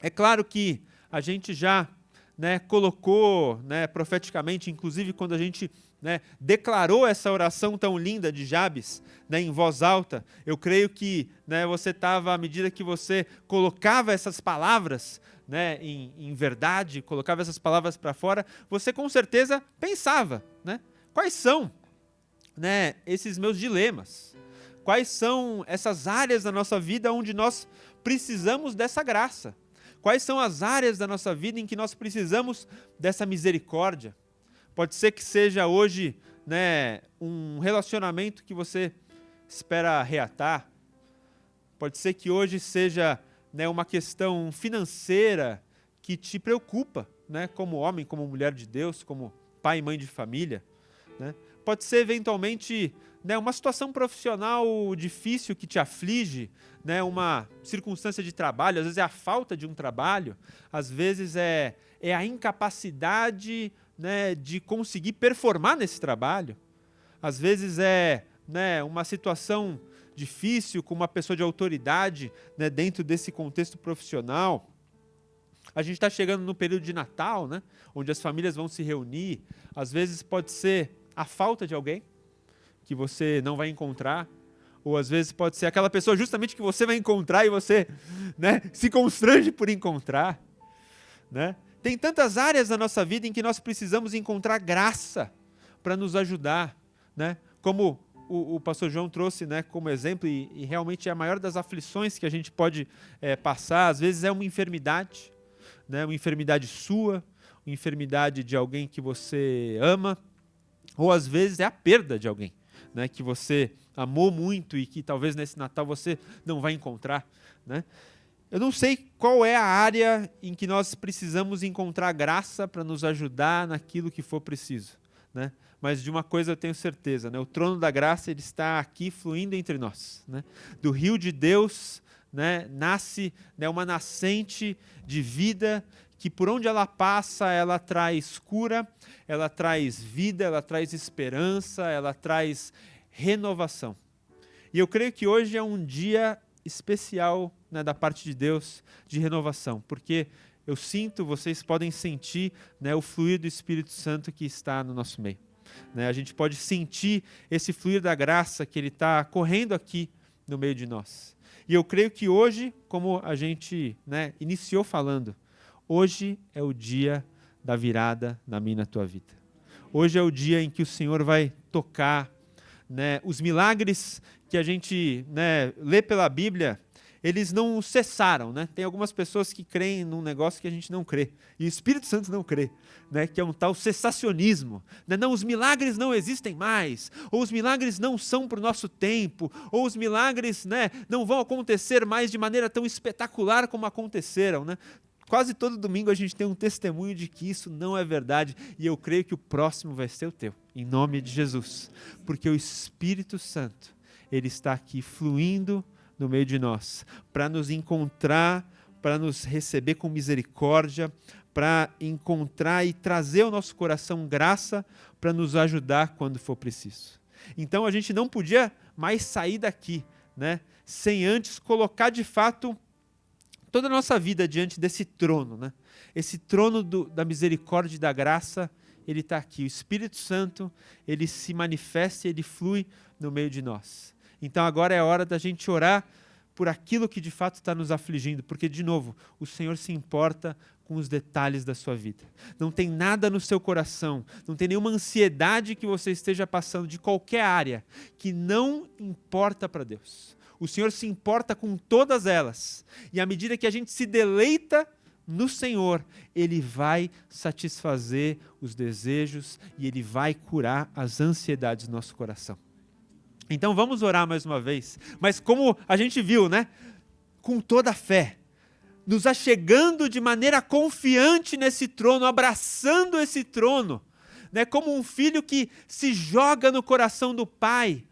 é claro que a gente já, né, colocou, né, profeticamente, inclusive quando a gente, né, declarou essa oração tão linda de Jabes, né, em voz alta, eu creio que, né, você estava, à medida que você colocava essas palavras, né, em verdade, colocava essas palavras para fora, você com certeza pensava, né, quais são, né, esses meus dilemas, quais são essas áreas da nossa vida onde nós precisamos dessa graça, quais são as áreas da nossa vida em que nós precisamos dessa misericórdia. Pode ser que seja hoje, né, um relacionamento que você espera reatar. Pode ser que hoje seja, né, uma questão financeira que te preocupa, né, como homem, como mulher de Deus, como pai e mãe de família, né? Pode ser eventualmente, né, uma situação profissional difícil que te aflige, né, uma circunstância de trabalho, às vezes é a falta de um trabalho, às vezes é a incapacidade, né, de conseguir performar nesse trabalho, às vezes é, né, uma situação difícil com uma pessoa de autoridade, né, dentro desse contexto profissional. A gente está chegando no período de Natal, né, onde as famílias vão se reunir, às vezes pode ser a falta de alguém que você não vai encontrar, ou às vezes pode ser aquela pessoa justamente que você vai encontrar e você, né, se constrange por encontrar, né? Tem tantas áreas da nossa vida em que nós precisamos encontrar graça para nos ajudar, né? Como o pastor João trouxe, né, como exemplo, e realmente é a maior das aflições que a gente pode passar, às vezes é uma enfermidade, né, uma enfermidade sua, uma enfermidade de alguém que você ama, ou às vezes é a perda de alguém, né, que você amou muito e que talvez nesse Natal você não vai encontrar, né? Eu não sei qual é a área em que nós precisamos encontrar graça para nos ajudar naquilo que for preciso, né? Mas de uma coisa eu tenho certeza, né? O trono da graça ele está aqui fluindo entre nós, né? Do rio de Deus, né, nasce, né, uma nascente de vida que por onde ela passa, ela traz cura, ela traz vida, ela traz esperança, ela traz renovação. E eu creio que hoje é um dia especial, né, da parte de Deus de renovação, porque eu sinto, vocês podem sentir, né, o fluir do Espírito Santo que está no nosso meio, né? A gente pode sentir esse fluir da graça que ele está correndo aqui no meio de nós. E eu creio que hoje, como a gente, né, iniciou falando, hoje é o dia da virada na minha e na tua vida. Hoje é o dia em que o Senhor vai tocar, né, os milagres que a gente, né, lê pela Bíblia, eles não cessaram, né? Tem algumas pessoas que creem num negócio que a gente não crê, e o Espírito Santo não crê, né? Que é um tal cessacionismo, né? Não, os milagres não existem mais, ou os milagres não são para o nosso tempo, ou os milagres, né, não vão acontecer mais de maneira tão espetacular como aconteceram, né? Quase todo domingo a gente tem um testemunho de que isso não é verdade, e eu creio que o próximo vai ser o teu, em nome de Jesus, porque o Espírito Santo, ele está aqui fluindo no meio de nós, para nos encontrar, para nos receber com misericórdia, para encontrar e trazer ao nosso coração graça para nos ajudar quando for preciso. Então a gente não podia mais sair daqui, né, sem antes colocar de fato toda a nossa vida diante desse trono, né? Esse trono da misericórdia e da graça, ele está aqui. O Espírito Santo, ele se manifesta e ele flui no meio de nós. Então agora é a hora da gente orar por aquilo que de fato está nos afligindo, porque, de novo, o Senhor se importa com os detalhes da sua vida. Não tem nada no seu coração, não tem nenhuma ansiedade que você esteja passando de qualquer área que não importa para Deus. O Senhor se importa com todas elas. E à medida que a gente se deleita no Senhor, Ele vai satisfazer os desejos e Ele vai curar as ansiedades do nosso coração. Então vamos orar mais uma vez. Mas como a gente viu, né? Com toda a fé, nos achegando de maneira confiante nesse trono, abraçando esse trono, né? Como um filho que se joga no coração do Pai.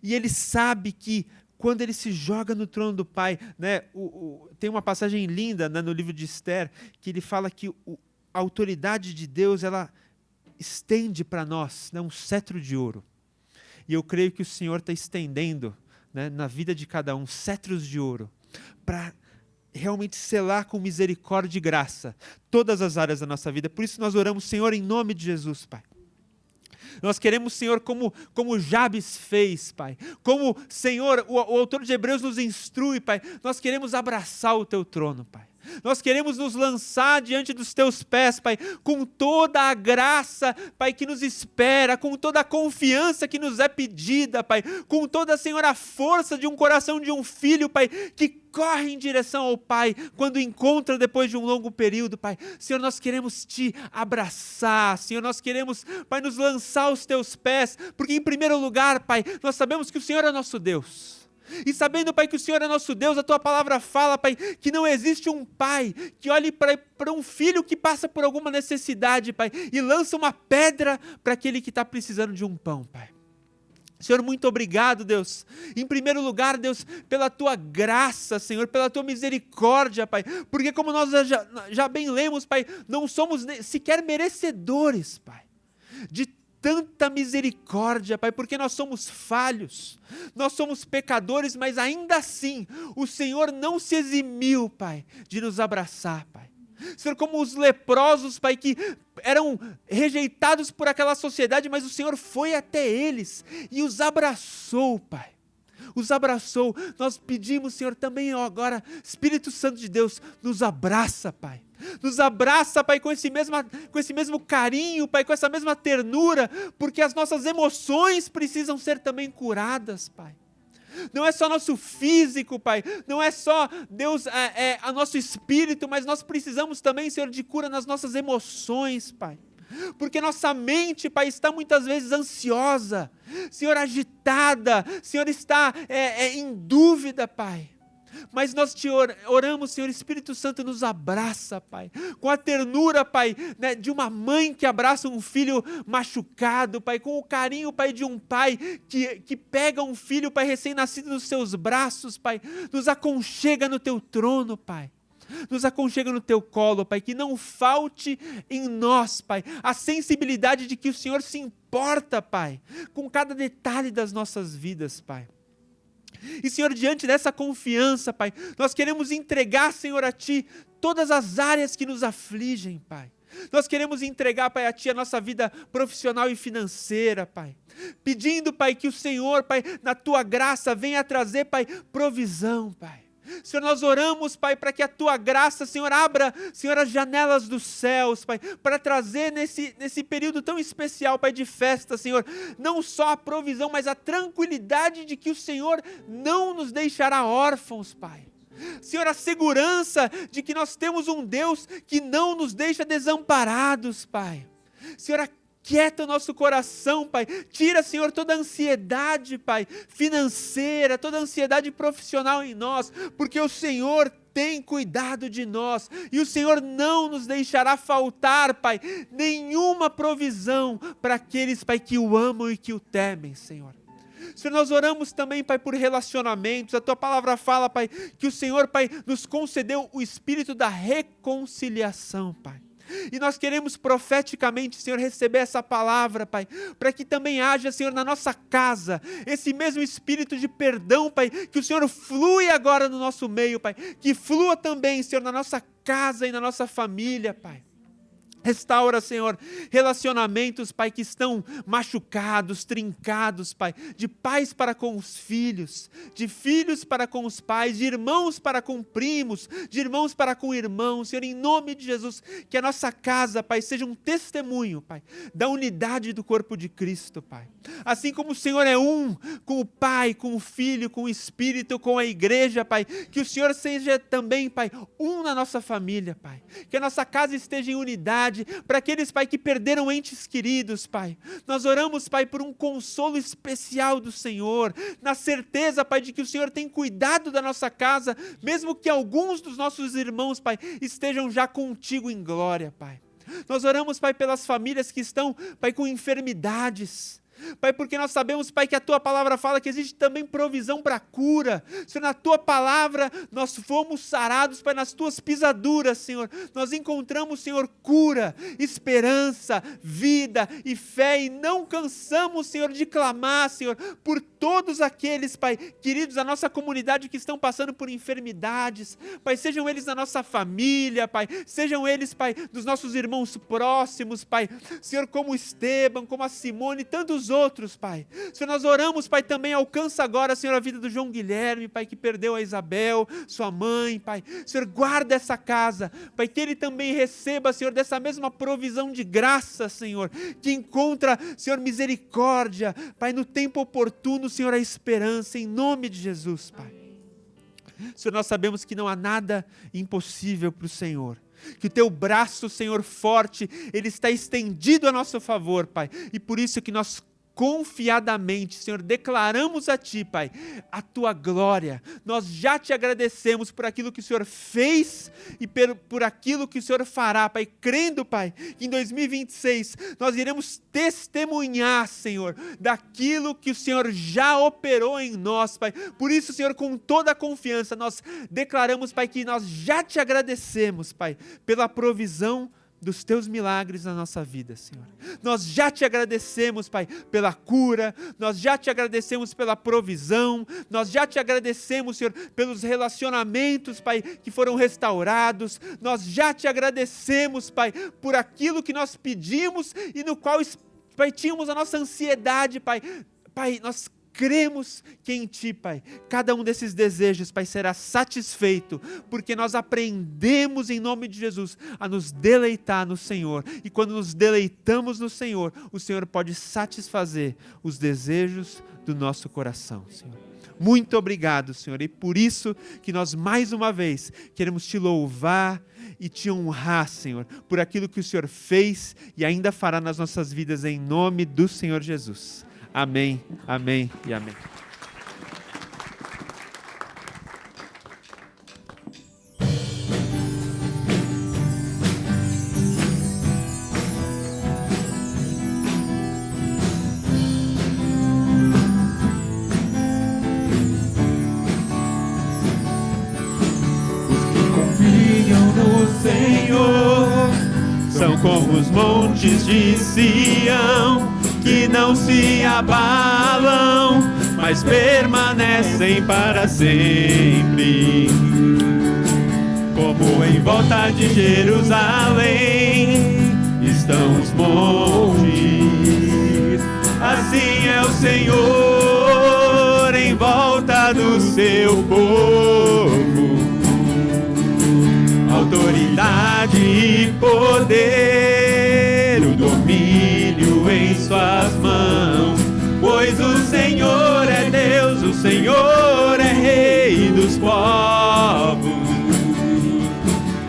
E ele sabe que quando ele se joga no trono do Pai, né, tem uma passagem linda, né, no livro de Esther, que ele fala que a autoridade de Deus ela estende para nós, né, um cetro de ouro. E eu creio que o Senhor está estendendo, né, na vida de cada um, cetros de ouro, para realmente selar com misericórdia e graça todas as áreas da nossa vida. Por isso nós oramos, Senhor, em nome de Jesus, Pai. Nós queremos, Senhor, como Jabes fez, Pai. Como, Senhor, o autor de Hebreus nos instrui, Pai. Nós queremos abraçar o Teu trono, Pai. Nós queremos nos lançar diante dos Teus pés, Pai, com toda a graça, Pai, que nos espera, com toda a confiança que nos é pedida, Pai, com toda, Senhor, a força de um coração de um filho, Pai, que corre em direção ao Pai, quando encontra depois de um longo período, Pai. Senhor, nós queremos Te abraçar, Senhor, nós queremos, Pai, nos lançar aos Teus pés, porque em primeiro lugar, Pai, nós sabemos que o Senhor é nosso Deus. E sabendo, Pai, que o Senhor é nosso Deus, a Tua palavra fala, Pai, que não existe um pai que olhe para um filho que passa por alguma necessidade, Pai, e lança uma pedra para aquele que está precisando de um pão, Pai. Senhor, muito obrigado, Deus. Em primeiro lugar, Deus, pela Tua graça, Senhor, pela Tua misericórdia, Pai, porque como nós já bem lemos, Pai, não somos sequer merecedores, Pai, de tanta misericórdia, Pai, porque nós somos falhos, nós somos pecadores, mas ainda assim, o Senhor não se eximiu, Pai, de nos abraçar, Pai. Senhor, como os leprosos, Pai, que eram rejeitados por aquela sociedade, mas o Senhor foi até eles e os abraçou, Pai. Os abraçou. Nós pedimos, Senhor, também agora, Espírito Santo de Deus, nos abraça, Pai. Nos abraça, Pai, com esse mesmo carinho, Pai, com essa mesma ternura, porque as nossas emoções precisam ser também curadas, Pai. Não é só nosso físico, Pai, não é só, Deus, a nosso espírito, mas nós precisamos também, Senhor, de cura nas nossas emoções, Pai. Porque nossa mente, Pai, está muitas vezes ansiosa, Senhor, agitada, Senhor, está em dúvida, Pai. Mas nós Te oramos, Senhor, Espírito Santo nos abraça, Pai, com a ternura, Pai, né, de uma mãe que abraça um filho machucado, Pai, com o carinho, Pai, de um pai que pega um filho, Pai, recém-nascido nos seus braços, Pai, nos aconchega no Teu trono, Pai. Nos aconchega no Teu colo, Pai, que não falte em nós, Pai, a sensibilidade de que o Senhor se importa, Pai, com cada detalhe das nossas vidas, Pai. E, Senhor, diante dessa confiança, Pai, nós queremos entregar, Senhor, a Ti todas as áreas que nos afligem, Pai. Nós queremos entregar, Pai, a Ti a nossa vida profissional e financeira, Pai. Pedindo, Pai, que o Senhor, Pai, na Tua graça venha trazer, Pai, provisão, Pai. Senhor, nós oramos, Pai, para que a Tua graça, Senhor, abra, Senhor, as janelas dos céus, Pai, para trazer nesse período tão especial, Pai, de festa, Senhor, não só a provisão, mas a tranquilidade de que o Senhor não nos deixará órfãos, Pai. Senhor, a segurança de que nós temos um Deus que não nos deixa desamparados, Pai. Senhor, aquieta o nosso coração, Pai. Tira, Senhor, toda a ansiedade, Pai, financeira, toda a ansiedade profissional em nós, porque o Senhor tem cuidado de nós, e o Senhor não nos deixará faltar, Pai, nenhuma provisão para aqueles, Pai, que o amam e que o temem, Senhor. Senhor, nós oramos também, Pai, por relacionamentos. A Tua palavra fala, Pai, que o Senhor, Pai, nos concedeu o espírito da reconciliação, Pai. E nós queremos profeticamente, Senhor, receber essa palavra, Pai, para que também haja, Senhor, na nossa casa, esse mesmo espírito de perdão, Pai, que o Senhor flui agora no nosso meio, Pai, que flua também, Senhor, na nossa casa e na nossa família, Pai. Restaura, Senhor, relacionamentos, Pai, que estão machucados, trincados, Pai, de pais para com os filhos, de filhos para com os pais, de irmãos para com primos, de irmãos para com irmãos, Senhor, em nome de Jesus, que a nossa casa, Pai, seja um testemunho, Pai, da unidade do corpo de Cristo, Pai. Assim como o Senhor é um com o Pai, com o Filho, com o Espírito, com a igreja, Pai, que o Senhor seja também, Pai, um na nossa família, Pai, que a nossa casa esteja em unidade, para aqueles, Pai, que perderam entes queridos, Pai. Nós oramos, Pai, por um consolo especial do Senhor, na certeza, Pai, de que o Senhor tem cuidado da nossa casa, mesmo que alguns dos nossos irmãos, Pai, estejam já contigo em glória, Pai. Nós oramos, Pai, pelas famílias que estão, Pai, com enfermidades. Pai, porque nós sabemos, Pai, que a Tua palavra fala que existe também provisão para cura. Senhor, na Tua palavra nós fomos sarados, Pai, nas Tuas pisaduras, Senhor. Nós encontramos, Senhor, cura, esperança, vida e fé, e não cansamos, Senhor, de clamar, Senhor, por todos aqueles, Pai, queridos da nossa comunidade que estão passando por enfermidades, Pai, sejam eles da nossa família, Pai, sejam eles, Pai, dos nossos irmãos próximos, Pai, Senhor, como o Esteban, como a Simone e tantos outros, Pai. Senhor, nós oramos, Pai, também alcança agora, Senhor, a vida do João Guilherme, Pai, que perdeu a Isabel, sua mãe, Pai. Senhor, guarda essa casa, Pai, que ele também receba, Senhor, dessa mesma provisão de graça, Senhor, que encontra, Senhor, misericórdia, Pai, no tempo oportuno, Senhor, a esperança, em nome de Jesus, Pai. Senhor, nós sabemos que não há nada impossível para o Senhor, que o Teu braço, Senhor, forte, Ele está estendido a nosso favor, Pai, e por isso que nós confiadamente, Senhor, declaramos a Ti, Pai, a Tua glória. Nós já Te agradecemos por aquilo que o Senhor fez e por aquilo que o Senhor fará, Pai, crendo, Pai, que em 2026 nós iremos testemunhar, Senhor, daquilo que o Senhor já operou em nós, Pai. Por isso, Senhor, com toda a confiança, nós declaramos, Pai, que nós já Te agradecemos, Pai, pela provisão dos Teus milagres na nossa vida, Senhor. Nós já Te agradecemos, Pai, pela cura, nós já Te agradecemos pela provisão, nós já Te agradecemos, Senhor, pelos relacionamentos, Pai, que foram restaurados, nós já Te agradecemos, Pai, por aquilo que nós pedimos e no qual, Pai, tínhamos a nossa ansiedade, Pai. Pai, nós cremos que em Ti, Pai, cada um desses desejos, Pai, será satisfeito, porque nós aprendemos em nome de Jesus a nos deleitar no Senhor, e quando nos deleitamos no Senhor, o Senhor pode satisfazer os desejos do nosso coração, Senhor. Muito obrigado, Senhor, e por isso que nós mais uma vez queremos Te louvar e Te honrar, Senhor, por aquilo que o Senhor fez e ainda fará nas nossas vidas, em nome do Senhor Jesus. Amém, amém e amém. Os que confiam no Senhor são como os montes de Sião, que não se abalam, mas permanecem para sempre. Como em volta de Jerusalém estão os montes, assim é o Senhor em volta do seu povo. Autoridade e poder, o domínio em suas mãos, pois o Senhor é Deus, o Senhor é Rei dos povos.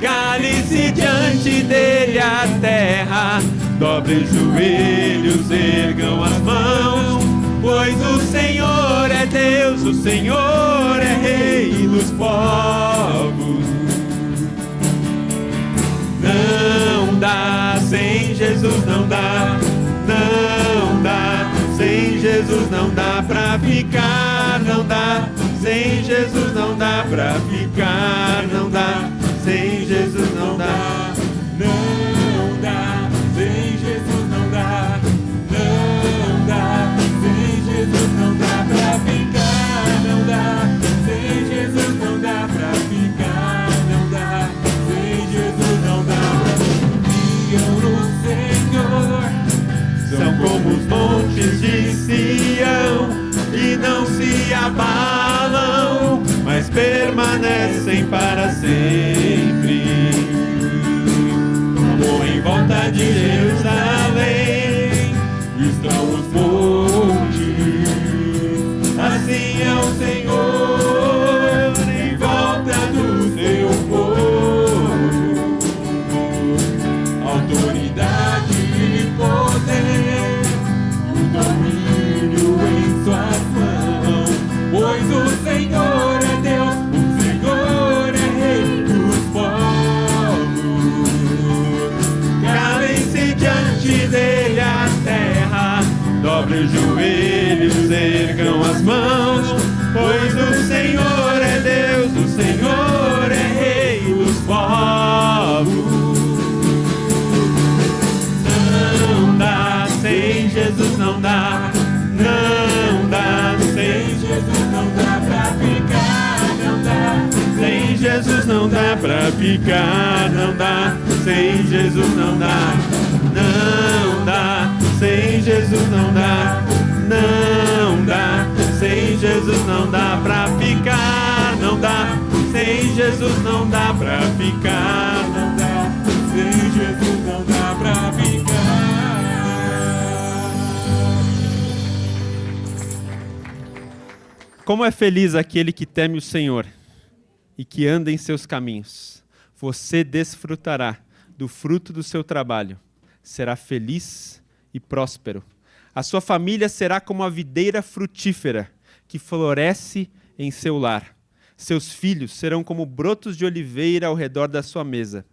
Cale-se diante dele a terra, dobre os joelhos, ergam as mãos, pois o Senhor é Deus, o Senhor é Rei dos povos. Não dá, sem Jesus não dá, não dá, sem Jesus não dá pra ficar, não dá, sem Jesus não dá pra ficar, não dá, sem Jesus não dá, não dá, sem Jesus não dá, não dá, sem Jesus não dá pra ficar, não dá, sem Jesus não dá pra ficar, não dá, sem Jesus não dá pra confiar no Senhor. São como os montes de Sião, que não se abalam, mas permanecem para sempre. Como em volta de Jerusalém estão os montes, assim é o Senhor em volta do seu povo. Autoridade e poder, o domínio em suas mãos, pois o Senhor é Deus, o Senhor é Rei dos povos. Calem-se diante dele a terra, dobre Dobre os joelhos, ergam as mãos, pois o Senhor é Deus, o Senhor é Rei dos povos. Não dá, sem Jesus não dá. Não dá, sem Jesus não dá pra ficar, não dá. Sem Jesus não dá pra ficar, não dá. Sem Jesus não dá, não dá. Sem Jesus não dá, não dá. Sem Jesus não dá pra ficar, não dá. Sem Jesus não dá pra ficar, não dá. Sem Jesus não dá pra ficar. Como é feliz aquele que teme o Senhor e que anda em seus caminhos. Você desfrutará do fruto do seu trabalho. Será feliz e próspero. A sua família será como a videira frutífera que floresce em seu lar. Seus filhos serão como brotos de oliveira ao redor da sua mesa.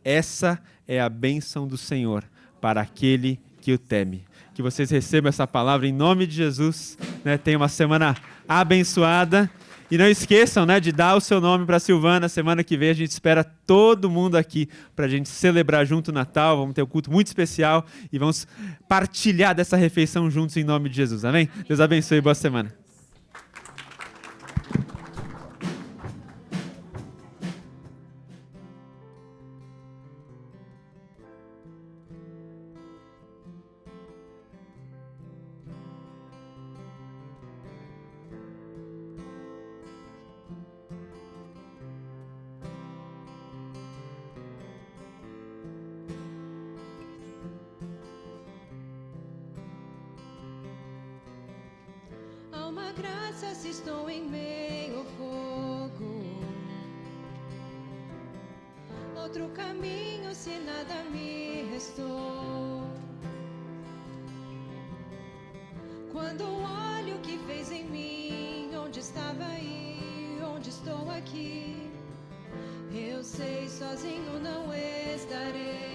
Essa é a bênção do Senhor para aquele que o teme. Que vocês recebam essa palavra em nome de Jesus. Tenham uma semana abençoada. E não esqueçam, de dar o seu nome para a Silvana. Semana que vem a gente espera todo mundo aqui para a gente celebrar junto o Natal. Vamos ter um culto muito especial e vamos partilhar dessa refeição juntos em nome de Jesus. Amém? Deus abençoe e boa semana. Uma graça se estou em meio ao fogo, outro caminho se nada me restou. Quando olho o que fez em mim, onde estava aí, onde estou aqui, eu sei, sozinho não estarei.